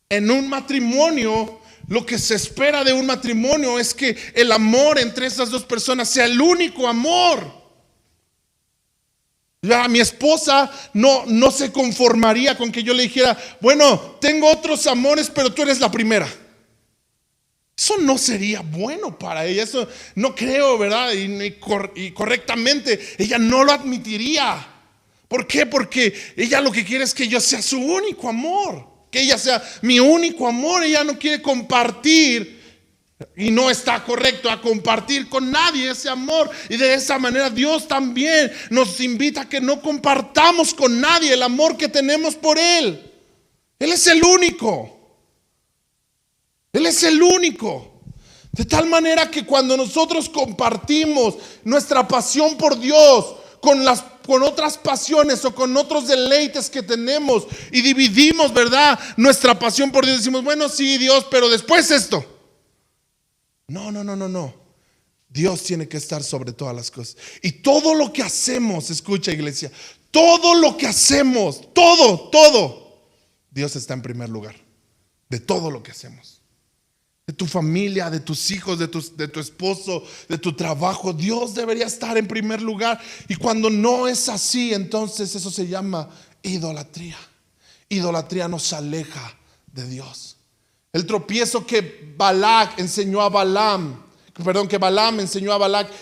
En un matrimonio, lo que se espera de un matrimonio es que el amor entre esas dos personas sea el único amor. Ya, mi esposa no se conformaría con que yo le dijera: bueno, tengo otros amores, pero tú eres la primera. Eso no sería bueno para ella. Eso no creo, ¿verdad? Y correctamente ella no lo admitiría. ¿Por qué? Porque ella lo que quiere es que yo sea su único amor, que ella sea mi único amor. Ella no quiere compartir, y no está correcto a compartir con nadie ese amor. Y de esa manera Dios también nos invita a que no compartamos con nadie el amor que tenemos por Él. Él es el único. Él es el único. De tal manera que cuando nosotros compartimos nuestra pasión por Dios con otras pasiones o con otros deleites que tenemos y dividimos, ¿verdad?, nuestra pasión por Dios, decimos: bueno, sí, Dios, pero después esto. No. Dios tiene que estar sobre todas las cosas. Y todo lo que hacemos, escucha, iglesia, todo lo que hacemos, todo, Dios está en primer lugar de todo lo que hacemos. De tu familia, de tus hijos, de tu esposo, de tu trabajo. Dios debería estar en primer lugar. Y cuando no es así, entonces eso se llama idolatría. Idolatría nos aleja de Dios. El tropiezo que Balaam enseñó a Balaam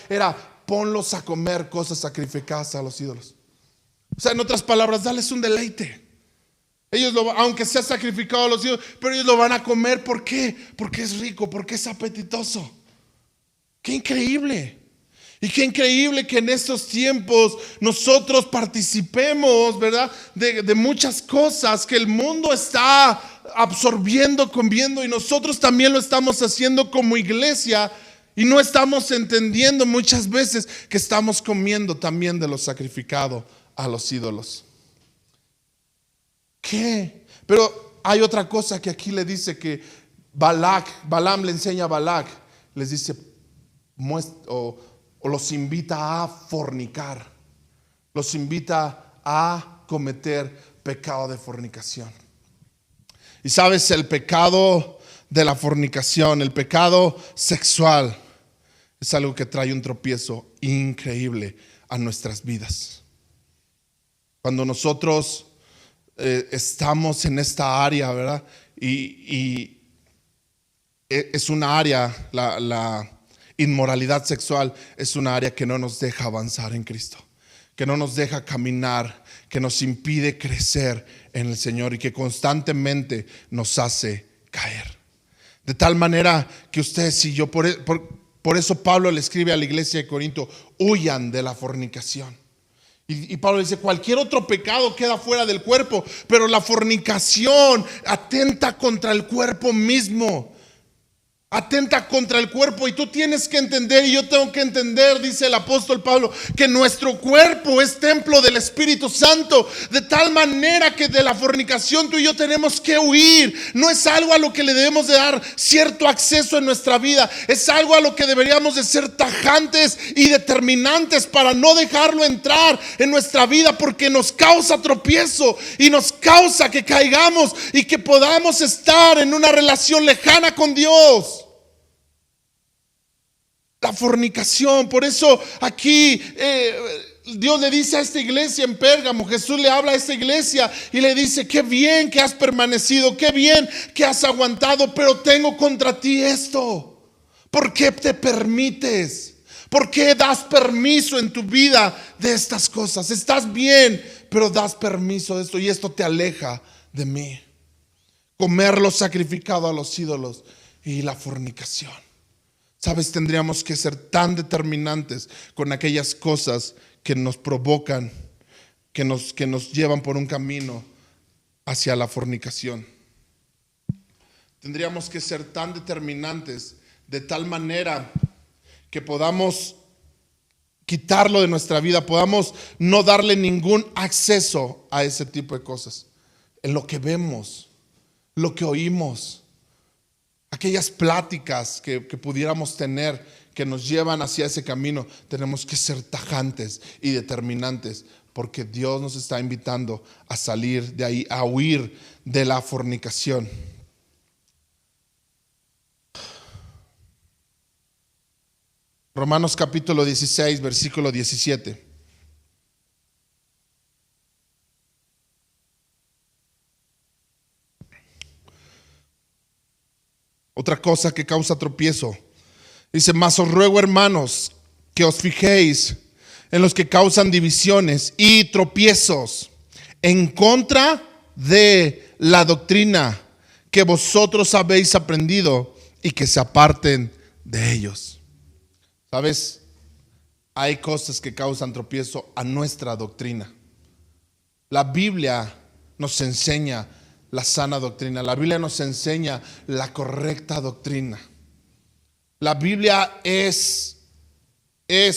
era: ponlos a comer cosas sacrificadas a los ídolos. O sea, en otras palabras, dales un deleite. Ellos, aunque sea sacrificado a los ídolos, pero ellos lo van a comer. ¿Por qué? Porque es rico, porque es apetitoso. ¡Qué increíble! Y qué increíble que en estos tiempos nosotros participemos, ¿verdad?, de muchas cosas que el mundo está absorbiendo, comiendo, y nosotros también lo estamos haciendo como iglesia, y no estamos entendiendo muchas veces que estamos comiendo también de lo sacrificado a los ídolos. ¿Qué? Pero hay otra cosa que aquí le dice que Balaam le enseña a Balac. Les dice: o los invita a fornicar, los invita a cometer pecado de fornicación. Y sabes, el pecado de la fornicación, el pecado sexual, es algo que trae un tropiezo increíble a nuestras vidas. Cuando nosotros estamos en esta área, ¿verdad? Y es una área, la inmoralidad sexual es una área que no nos deja avanzar en Cristo, que no nos deja caminar, que nos impide crecer en el Señor y que constantemente nos hace caer. De tal manera que ustedes y yo, por eso Pablo le escribe a la iglesia de Corinto: huyan de la fornicación. Y Pablo dice: cualquier otro pecado queda fuera del cuerpo, pero la fornicación atenta contra el cuerpo mismo. Atenta contra el cuerpo, y tú tienes que entender, y yo tengo que entender, dice el apóstol Pablo, que nuestro cuerpo es templo del Espíritu Santo, de tal manera que de la fornicación tú y yo tenemos que huir. No es algo a lo que le debemos de dar cierto acceso en nuestra vida, es algo a lo que deberíamos de ser tajantes y determinantes para no dejarlo entrar en nuestra vida, porque nos causa tropiezo y nos causa que caigamos y que podamos estar en una relación lejana con Dios. La fornicación. Por eso aquí Dios le dice a esta iglesia en Pérgamo, Jesús le habla a esta iglesia y le dice: qué bien que has permanecido, qué bien que has aguantado, pero tengo contra ti esto. ¿Por qué te permites? ¿Por qué das permiso en tu vida de estas cosas? Estás bien, pero das permiso de esto, y esto te aleja de mí. Comer lo sacrificado a los ídolos y la fornicación. Sabes, tendríamos que ser tan determinantes con aquellas cosas que nos provocan, que nos llevan por un camino hacia la fornicación. Tendríamos que ser tan determinantes de tal manera que podamos quitarlo de nuestra vida, podamos no darle ningún acceso a ese tipo de cosas. En lo que vemos, lo que oímos, aquellas pláticas que pudiéramos tener que nos llevan hacia ese camino, tenemos que ser tajantes y determinantes, porque Dios nos está invitando a salir de ahí, a huir de la fornicación. Romanos capítulo 16, versículo 17. Otra cosa que causa tropiezo. Dice: mas os ruego, hermanos, que os fijéis en los que causan divisiones y tropiezos en contra de la doctrina que vosotros habéis aprendido, y que se aparten de ellos. ¿Sabes? Hay cosas que causan tropiezo a nuestra doctrina. La Biblia nos enseña la sana doctrina. La Biblia nos enseña la correcta doctrina. La Biblia es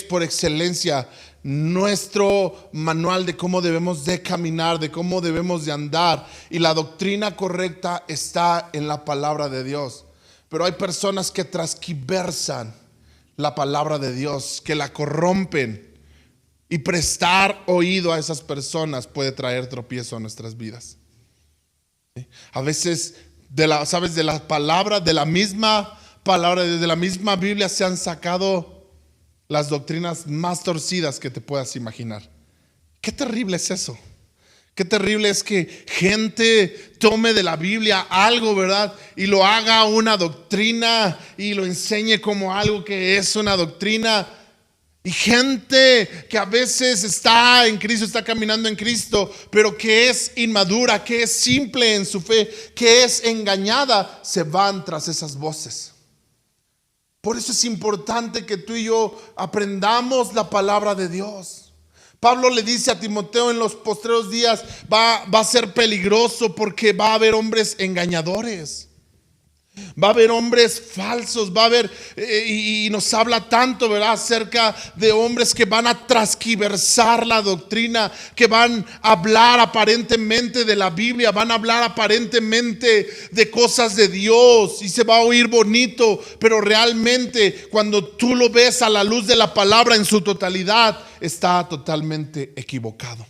por excelencia nuestro manual de cómo debemos de caminar, de cómo debemos de andar. Y la doctrina correcta está en la palabra de Dios. Pero hay personas que transquiversan la palabra de Dios, que la corrompen. Y prestar oído a esas personas puede traer tropiezo a nuestras vidas. A veces de la palabra, de la misma palabra, desde la misma Biblia se han sacado las doctrinas más torcidas que te puedas imaginar. Qué terrible es eso. Qué terrible es que gente tome de la Biblia algo, ¿verdad? Y lo haga una doctrina y lo enseñe como algo que es una doctrina. Y gente que a veces está en Cristo, está caminando en Cristo, pero que es inmadura, que es simple en su fe, que es engañada, se van tras esas voces. Por eso es importante que tú y yo aprendamos la palabra de Dios. Pablo le dice a Timoteo: en los postreros días va a ser peligroso, porque va a haber hombres engañadores. Va a haber hombres falsos, va a haber, y nos habla tanto, ¿verdad?, acerca de hombres que van a transquiversar la doctrina, que van a hablar aparentemente de la Biblia, van a hablar aparentemente de cosas de Dios y se va a oír bonito, pero realmente cuando tú lo ves a la luz de la palabra en su totalidad, está totalmente equivocado,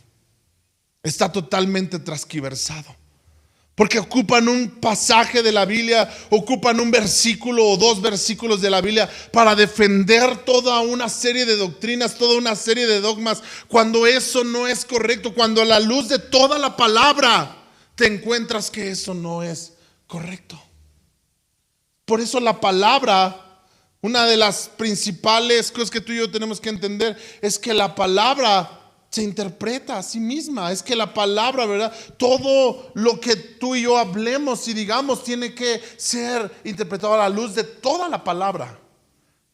está totalmente transquiversado. Porque ocupan un pasaje de la Biblia, ocupan un versículo o dos versículos de la Biblia para defender toda una serie de doctrinas, toda una serie de dogmas, cuando eso no es correcto, cuando a la luz de toda la palabra te encuentras que eso no es correcto. Por eso la palabra, una de las principales cosas que tú y yo tenemos que entender es que la palabra se interpreta a sí misma. Es que la palabra, ¿verdad?, todo lo que tú y yo hablemos y digamos tiene que ser interpretado a la luz de toda la palabra.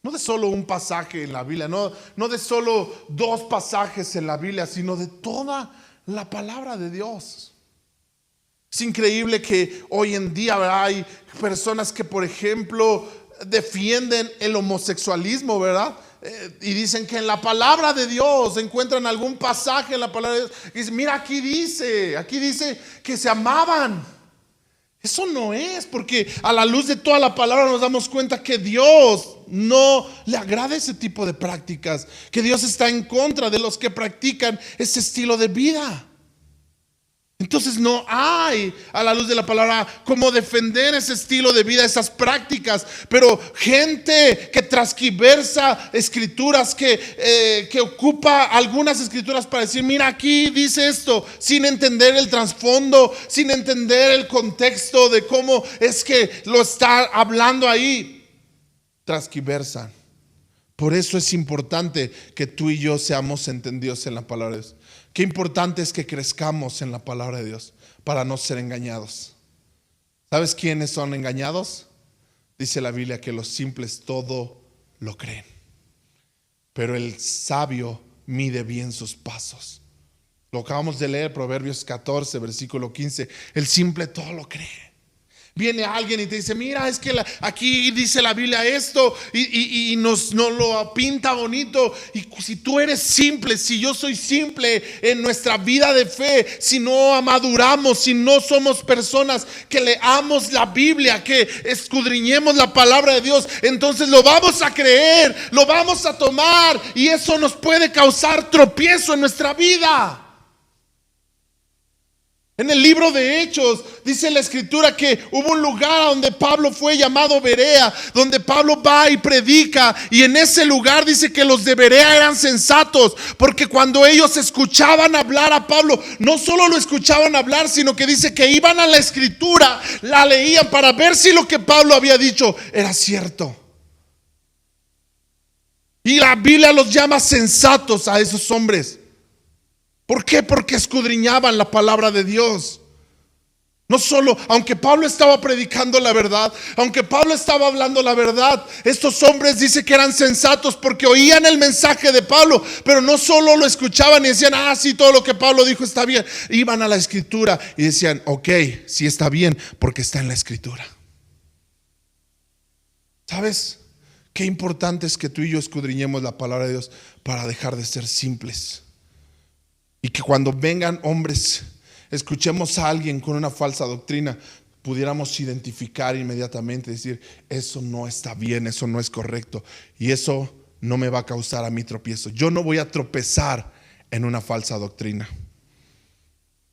No de solo un pasaje en la Biblia, no de solo dos pasajes en la Biblia, sino de toda la palabra de Dios. Es increíble que hoy en día, ¿verdad?, hay personas que, por ejemplo, defienden el homosexualismo, ¿verdad? Y dicen que en la palabra de Dios encuentran algún pasaje en la palabra de Dios y dicen, mira, aquí dice que se amaban. Eso no es, porque a la luz de toda la palabra nos damos cuenta que Dios no le agrada ese tipo de prácticas, que Dios está en contra de los que practican ese estilo de vida. Entonces no hay, a la luz de la palabra, cómo defender ese estilo de vida, esas prácticas. Pero gente que transquiversa escrituras, que ocupa algunas escrituras para decir, mira, aquí dice esto, sin entender el trasfondo, sin entender el contexto de cómo es que lo está hablando ahí, transquiversan. Por eso es importante que tú y yo seamos entendidos en la palabra de Dios. Qué importante es que crezcamos en la palabra de Dios para no ser engañados. ¿Sabes quiénes son engañados? Dice la Biblia que los simples todo lo creen, pero el sabio mide bien sus pasos. Lo acabamos de leer, Proverbios 14, versículo 15. El simple todo lo cree. Viene alguien y te dice, mira, es que aquí dice la Biblia esto y nos lo pinta bonito. Y si tú eres simple, si yo soy simple en nuestra vida de fe, si no maduramos, si no somos personas que leamos la Biblia, que escudriñemos la palabra de Dios, entonces lo vamos a creer, lo vamos a tomar y eso nos puede causar tropiezo en nuestra vida. En el libro de Hechos dice la escritura que hubo un lugar donde Pablo fue llamado Berea, donde Pablo va y predica, y en ese lugar dice que los de Berea eran sensatos, porque cuando ellos escuchaban hablar a Pablo, no solo lo escuchaban hablar, sino que dice que iban a la escritura, la leían para ver si lo que Pablo había dicho era cierto. Y la Biblia los llama sensatos a esos hombres. ¿Por qué? Porque escudriñaban la palabra de Dios. No solo, aunque Pablo estaba predicando la verdad, aunque Pablo estaba hablando la verdad, estos hombres dice que eran sensatos porque oían el mensaje de Pablo, pero no solo lo escuchaban y decían, sí, todo lo que Pablo dijo está bien. Iban a la escritura y decían, ok, sí está bien porque está en la escritura. ¿Sabes? Qué importante es que tú y yo escudriñemos la palabra de Dios para dejar de ser simples. Y que cuando vengan hombres, escuchemos a alguien con una falsa doctrina, pudiéramos identificar inmediatamente, decir, eso no está bien, eso no es correcto, y eso no me va a causar a mí tropiezo. Yo no voy a tropezar en una falsa doctrina.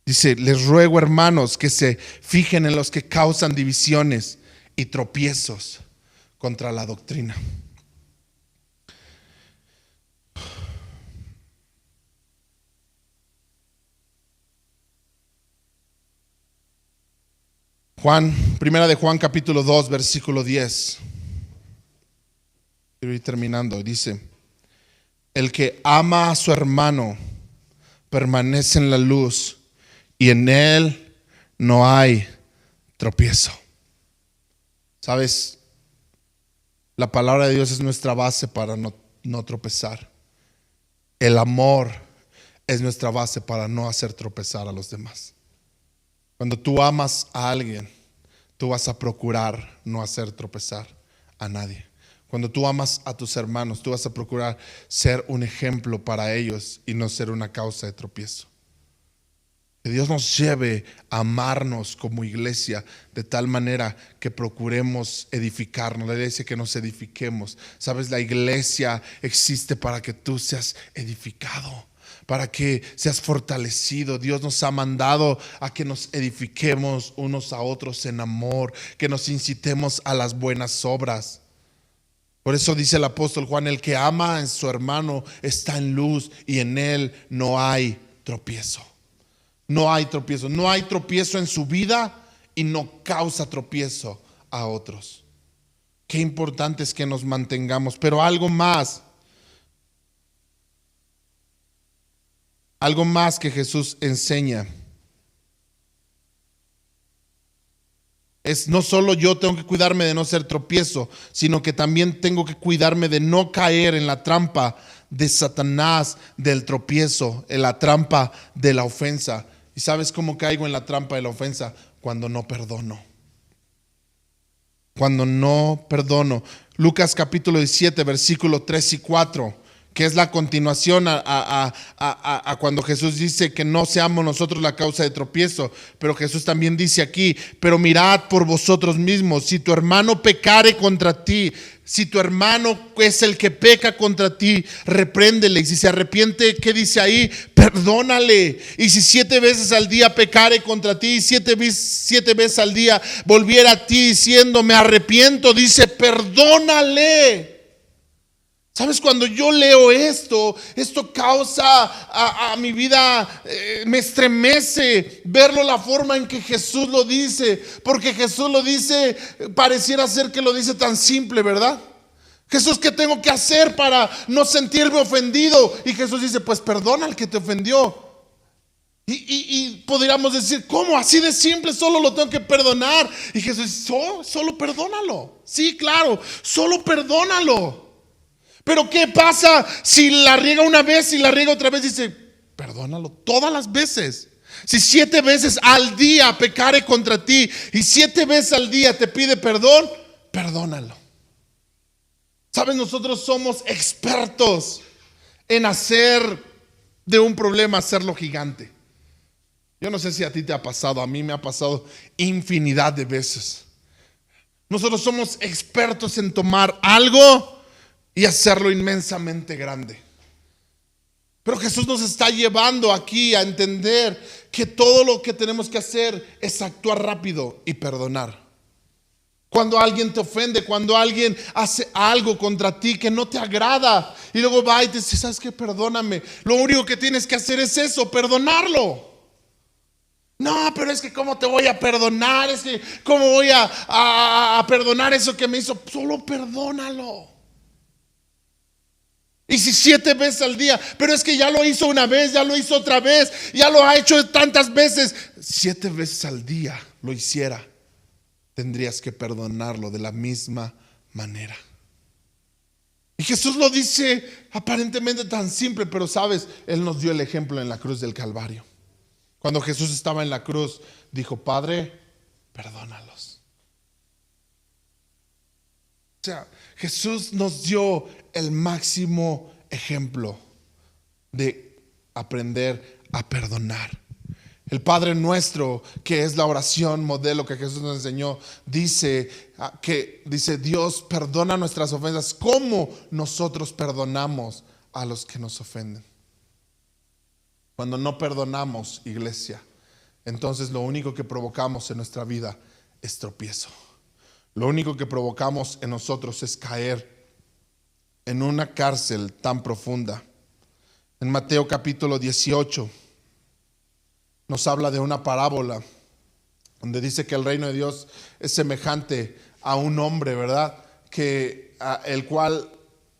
Dice, les ruego, hermanos, que se fijen en los que causan divisiones y tropiezos contra la doctrina. Primera de Juan capítulo 2 versículo 10. Quiero ir terminando. Dice, el que ama a su hermano permanece en la luz y en él no hay tropiezo. ¿Sabes? La palabra de Dios es nuestra base para no tropezar. El amor es nuestra base para no hacer tropezar a los demás. Cuando tú amas a alguien, tú vas a procurar no hacer tropezar a nadie. Cuando tú amas a tus hermanos, tú vas a procurar ser un ejemplo para ellos y no ser una causa de tropiezo. Que Dios nos lleve a amarnos como iglesia de tal manera que procuremos edificarnos. La iglesia, que nos edifiquemos. Sabes, la iglesia existe para que tú seas edificado, para que seas fortalecido. Dios nos ha mandado a que nos edifiquemos unos a otros en amor, que nos incitemos a las buenas obras. Por eso dice el apóstol Juan: el que ama a su hermano está en luz y en él no hay tropiezo. No hay tropiezo. No hay tropiezo en su vida y no causa tropiezo a otros. Qué importante es que nos mantengamos. Pero algo más que Jesús enseña es: no solo yo tengo que cuidarme de no ser tropiezo, sino que también tengo que cuidarme de no caer en la trampa de Satanás, del tropiezo, en la trampa de la ofensa. ¿Y sabes cómo caigo en la trampa de la ofensa? Cuando no perdono. Cuando no perdono. Lucas capítulo 17, versículos 3 y 4, que es la continuación a cuando Jesús dice que no seamos nosotros la causa de tropiezo. Pero Jesús también dice aquí: pero mirad por vosotros mismos, si tu hermano pecare contra ti, si tu hermano es el que peca contra ti, repréndele. Y si se arrepiente, ¿qué dice ahí? Perdónale. Y si 7 veces al día pecare contra ti, 7 veces al día volviera a ti diciendo me arrepiento, dice perdónale. ¿Sabes? Cuando yo leo esto causa a mi vida, me estremece verlo la forma en que Jesús lo dice. Porque Jesús lo dice, pareciera ser que lo dice tan simple, ¿verdad? Jesús, ¿qué tengo que hacer para no sentirme ofendido? Y Jesús dice, pues perdona al que te ofendió. Y podríamos decir, ¿cómo? Así de simple, solo lo tengo que perdonar. Y Jesús dice, solo perdónalo. Sí, claro, solo perdónalo. Pero ¿qué pasa si la riega una vez y la riega otra vez? Dice, perdónalo todas las veces. Si 7 veces al día pecare contra ti y 7 veces al día te pide perdón, perdónalo. ¿Sabes? Nosotros somos expertos en hacer de un problema hacerlo gigante. Yo no sé si a ti te ha pasado, a mí me ha pasado infinidad de veces. Nosotros somos expertos en tomar algo y hacerlo inmensamente grande. Pero Jesús nos está llevando aquí a entender que todo lo que tenemos que hacer es actuar rápido y perdonar. Cuando alguien te ofende, cuando alguien hace algo contra ti que no te agrada y luego va y te dice, ¿sabes qué? Perdóname. Lo único que tienes que hacer es eso, perdonarlo. No, pero es que ¿cómo te voy a perdonar? Es que ¿cómo voy a perdonar eso que me hizo? Solo perdónalo. Y si 7 veces al día, pero es que ya lo hizo una vez, ya lo hizo otra vez, ya lo ha hecho tantas veces. 7 veces al día lo hiciera, tendrías que perdonarlo de la misma manera. Y Jesús lo dice aparentemente tan simple, pero sabes, Él nos dio el ejemplo en la cruz del Calvario. Cuando Jesús estaba en la cruz, dijo, Padre, perdónalos. O sea, Jesús nos dio el máximo ejemplo de aprender a perdonar. El Padre Nuestro, que es la oración modelo que Jesús nos enseñó, dice Dios perdona nuestras ofensas como nosotros perdonamos a los que nos ofenden. Cuando no perdonamos, iglesia, entonces lo único que provocamos en nuestra vida es tropiezo. Lo único que provocamos en nosotros es caer en una cárcel tan profunda. En Mateo capítulo 18 nos habla de una parábola donde dice que el reino de Dios es semejante a un hombre, ¿verdad? El cual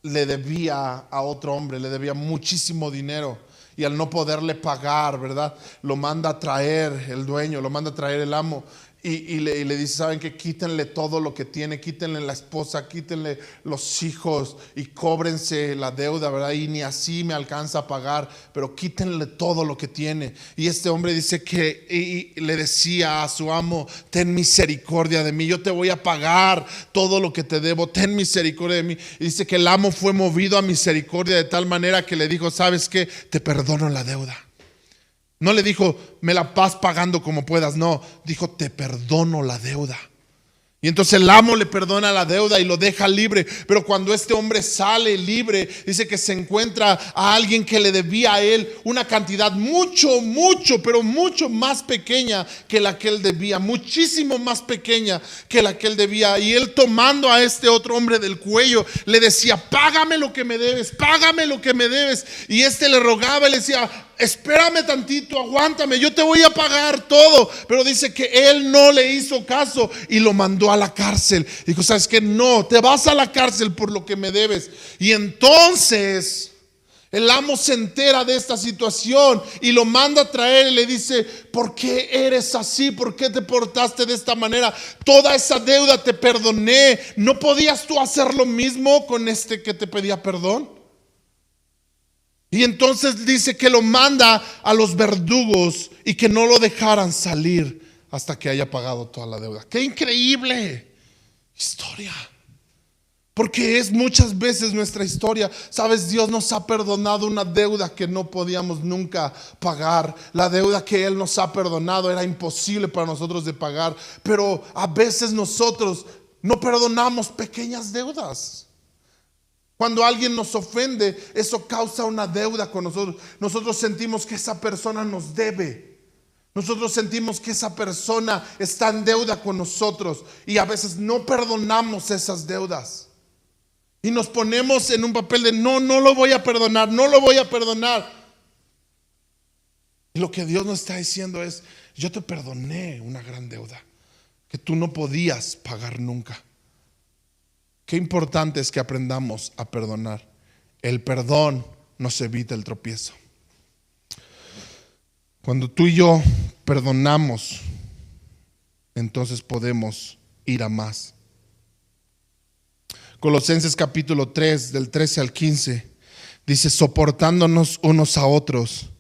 le debía a otro hombre, le debía muchísimo dinero. Y al no poderle pagar, ¿verdad? Lo manda a traer el dueño, lo manda a traer el amo. y le dice, ¿saben qué? Quítenle todo lo que tiene, quítenle la esposa, quítenle los hijos y cóbrense la deuda, ¿verdad? Y ni así me alcanza a pagar, pero quítenle todo lo que tiene. Y este hombre dice que y le decía a su amo, ten misericordia de mí, yo te voy a pagar todo lo que te debo, ten misericordia de mí. Y dice que el amo fue movido a misericordia de tal manera que le dijo, ¿sabes qué? Te perdono la deuda. No le dijo, me la vas pagando como puedas. No, dijo, te perdono la deuda. Y entonces el amo le perdona la deuda y lo deja libre. Pero cuando este hombre sale libre, dice que se encuentra a alguien que le debía a él una cantidad mucho, pero mucho más pequeña que la que él debía. Muchísimo más pequeña que la que él debía. Y él, tomando a este otro hombre del cuello, le decía, págame lo que me debes, págame lo que me debes. Y este le rogaba y le decía, espérame tantito, aguántame, yo te voy a pagar todo. Pero dice que él no le hizo caso y lo mandó a la cárcel. Dijo, ¿sabes qué? No, te vas a la cárcel por lo que me debes. Y entonces el amo se entera de esta situación y lo manda a traer y le dice, ¿por qué eres así? ¿Por qué te portaste de esta manera? Toda esa deuda te perdoné. ¿No podías tú hacer lo mismo con este que te pedía perdón? Y entonces dice que lo manda a los verdugos y que no lo dejaran salir hasta que haya pagado toda la deuda. ¡Qué increíble historia! Porque es muchas veces nuestra historia. Sabes, Dios nos ha perdonado una deuda que no podíamos nunca pagar. La deuda que Él nos ha perdonado era imposible para nosotros de pagar. Pero a veces nosotros no perdonamos pequeñas deudas. Cuando alguien nos ofende, eso causa una deuda con nosotros. Nosotros sentimos que esa persona nos debe. Nosotros sentimos que esa persona está en deuda con nosotros. Y a veces no perdonamos esas deudas. Y nos ponemos en un papel de no lo voy a perdonar, no lo voy a perdonar. Y lo que Dios nos está diciendo es, yo te perdoné una gran deuda que tú no podías pagar nunca. Qué importante es que aprendamos a perdonar. El perdón nos evita el tropiezo. Cuando tú y yo perdonamos, entonces podemos ir a más. Colosenses capítulo 3, del 13 al 15, dice, soportándonos unos a otros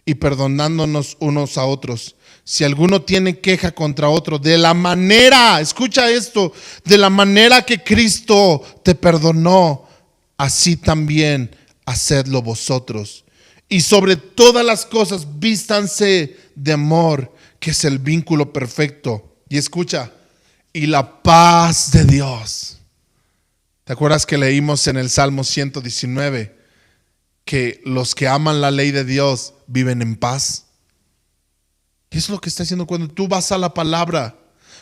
y perdonándonos unos a otros. Si alguno tiene queja contra otro, de la manera, escucha esto, de la manera que Cristo te perdonó, así también hacedlo vosotros. Y sobre todas las cosas vístanse de amor, que es el vínculo perfecto. Y escucha, y la paz de Dios. ¿Te acuerdas que leímos en el Salmo 119 que los que aman la ley de Dios viven en paz? ¿Qué es lo que está haciendo cuando tú vas a la palabra?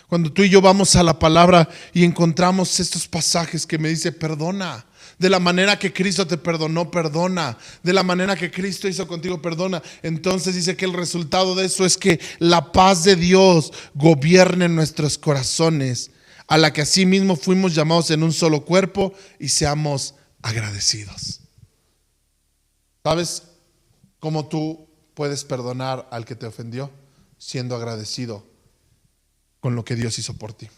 Cuando tú y yo vamos a la palabra y encontramos estos pasajes que me dice perdona. De la manera que Cristo te perdonó, perdona. De la manera que Cristo hizo contigo, perdona. Entonces dice que el resultado de eso es que la paz de Dios gobierne nuestros corazones, a la que así mismo fuimos llamados en un solo cuerpo, y seamos agradecidos. ¿Sabes cómo tú puedes perdonar al que te ofendió? Siendo agradecido con lo que Dios hizo por ti.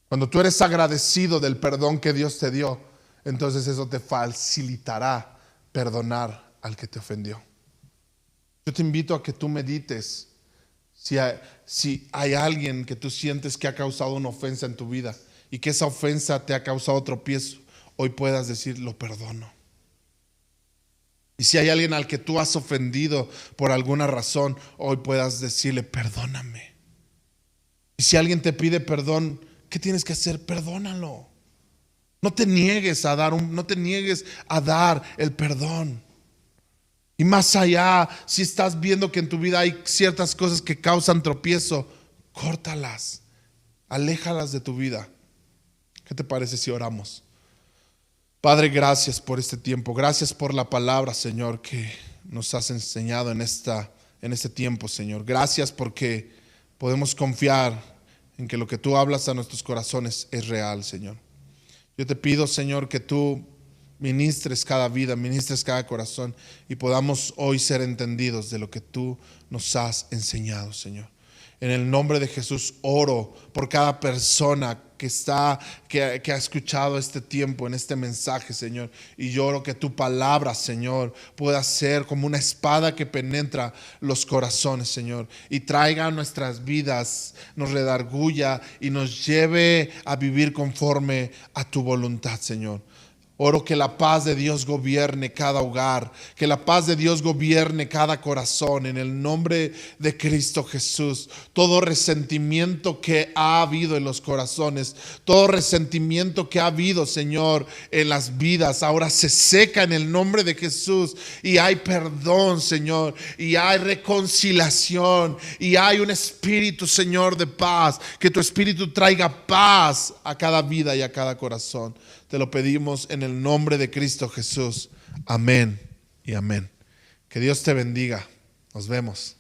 Cuando tú eres agradecido del perdón que Dios te dio, entonces eso te facilitará perdonar al que te ofendió. Yo te invito a que tú medites si hay alguien que tú sientes que ha causado una ofensa en tu vida y que esa ofensa te ha causado tropiezo, hoy puedas decir, lo perdono. Y si hay alguien al que tú has ofendido por alguna razón, hoy puedas decirle, perdóname. Y si alguien te pide perdón, ¿qué tienes que hacer? Perdónalo. No te niegues a dar el perdón. Y más allá, si estás viendo que en tu vida hay ciertas cosas que causan tropiezo, córtalas, aléjalas de tu vida. ¿Qué te parece si oramos? Padre, gracias por este tiempo. Gracias por la palabra, Señor, que nos has enseñado en este tiempo, Señor. Gracias porque podemos confiar en que lo que tú hablas a nuestros corazones es real, Señor. Yo te pido, Señor, que tú ministres cada vida, ministres cada corazón y podamos hoy ser entendidos de lo que tú nos has enseñado, Señor. En el nombre de Jesús oro por cada persona que ha escuchado este tiempo, en este mensaje, Señor. Y yo oro que tu palabra, Señor, pueda ser como una espada que penetra los corazones, Señor, y traiga a nuestras vidas, nos redarguya y nos lleve a vivir conforme a tu voluntad, Señor. Oro que la paz de Dios gobierne cada hogar, que la paz de Dios gobierne cada corazón, en el nombre de Cristo Jesús. Todo resentimiento que ha habido en los corazones, todo resentimiento que ha habido, Señor, en las vidas, ahora se seca en el nombre de Jesús, y hay perdón, Señor, y hay reconciliación, y hay un espíritu, Señor, de paz. Que tu espíritu traiga paz a cada vida y a cada corazón. Te lo pedimos en el nombre de Cristo Jesús. Amén y amén. Que Dios te bendiga. Nos vemos.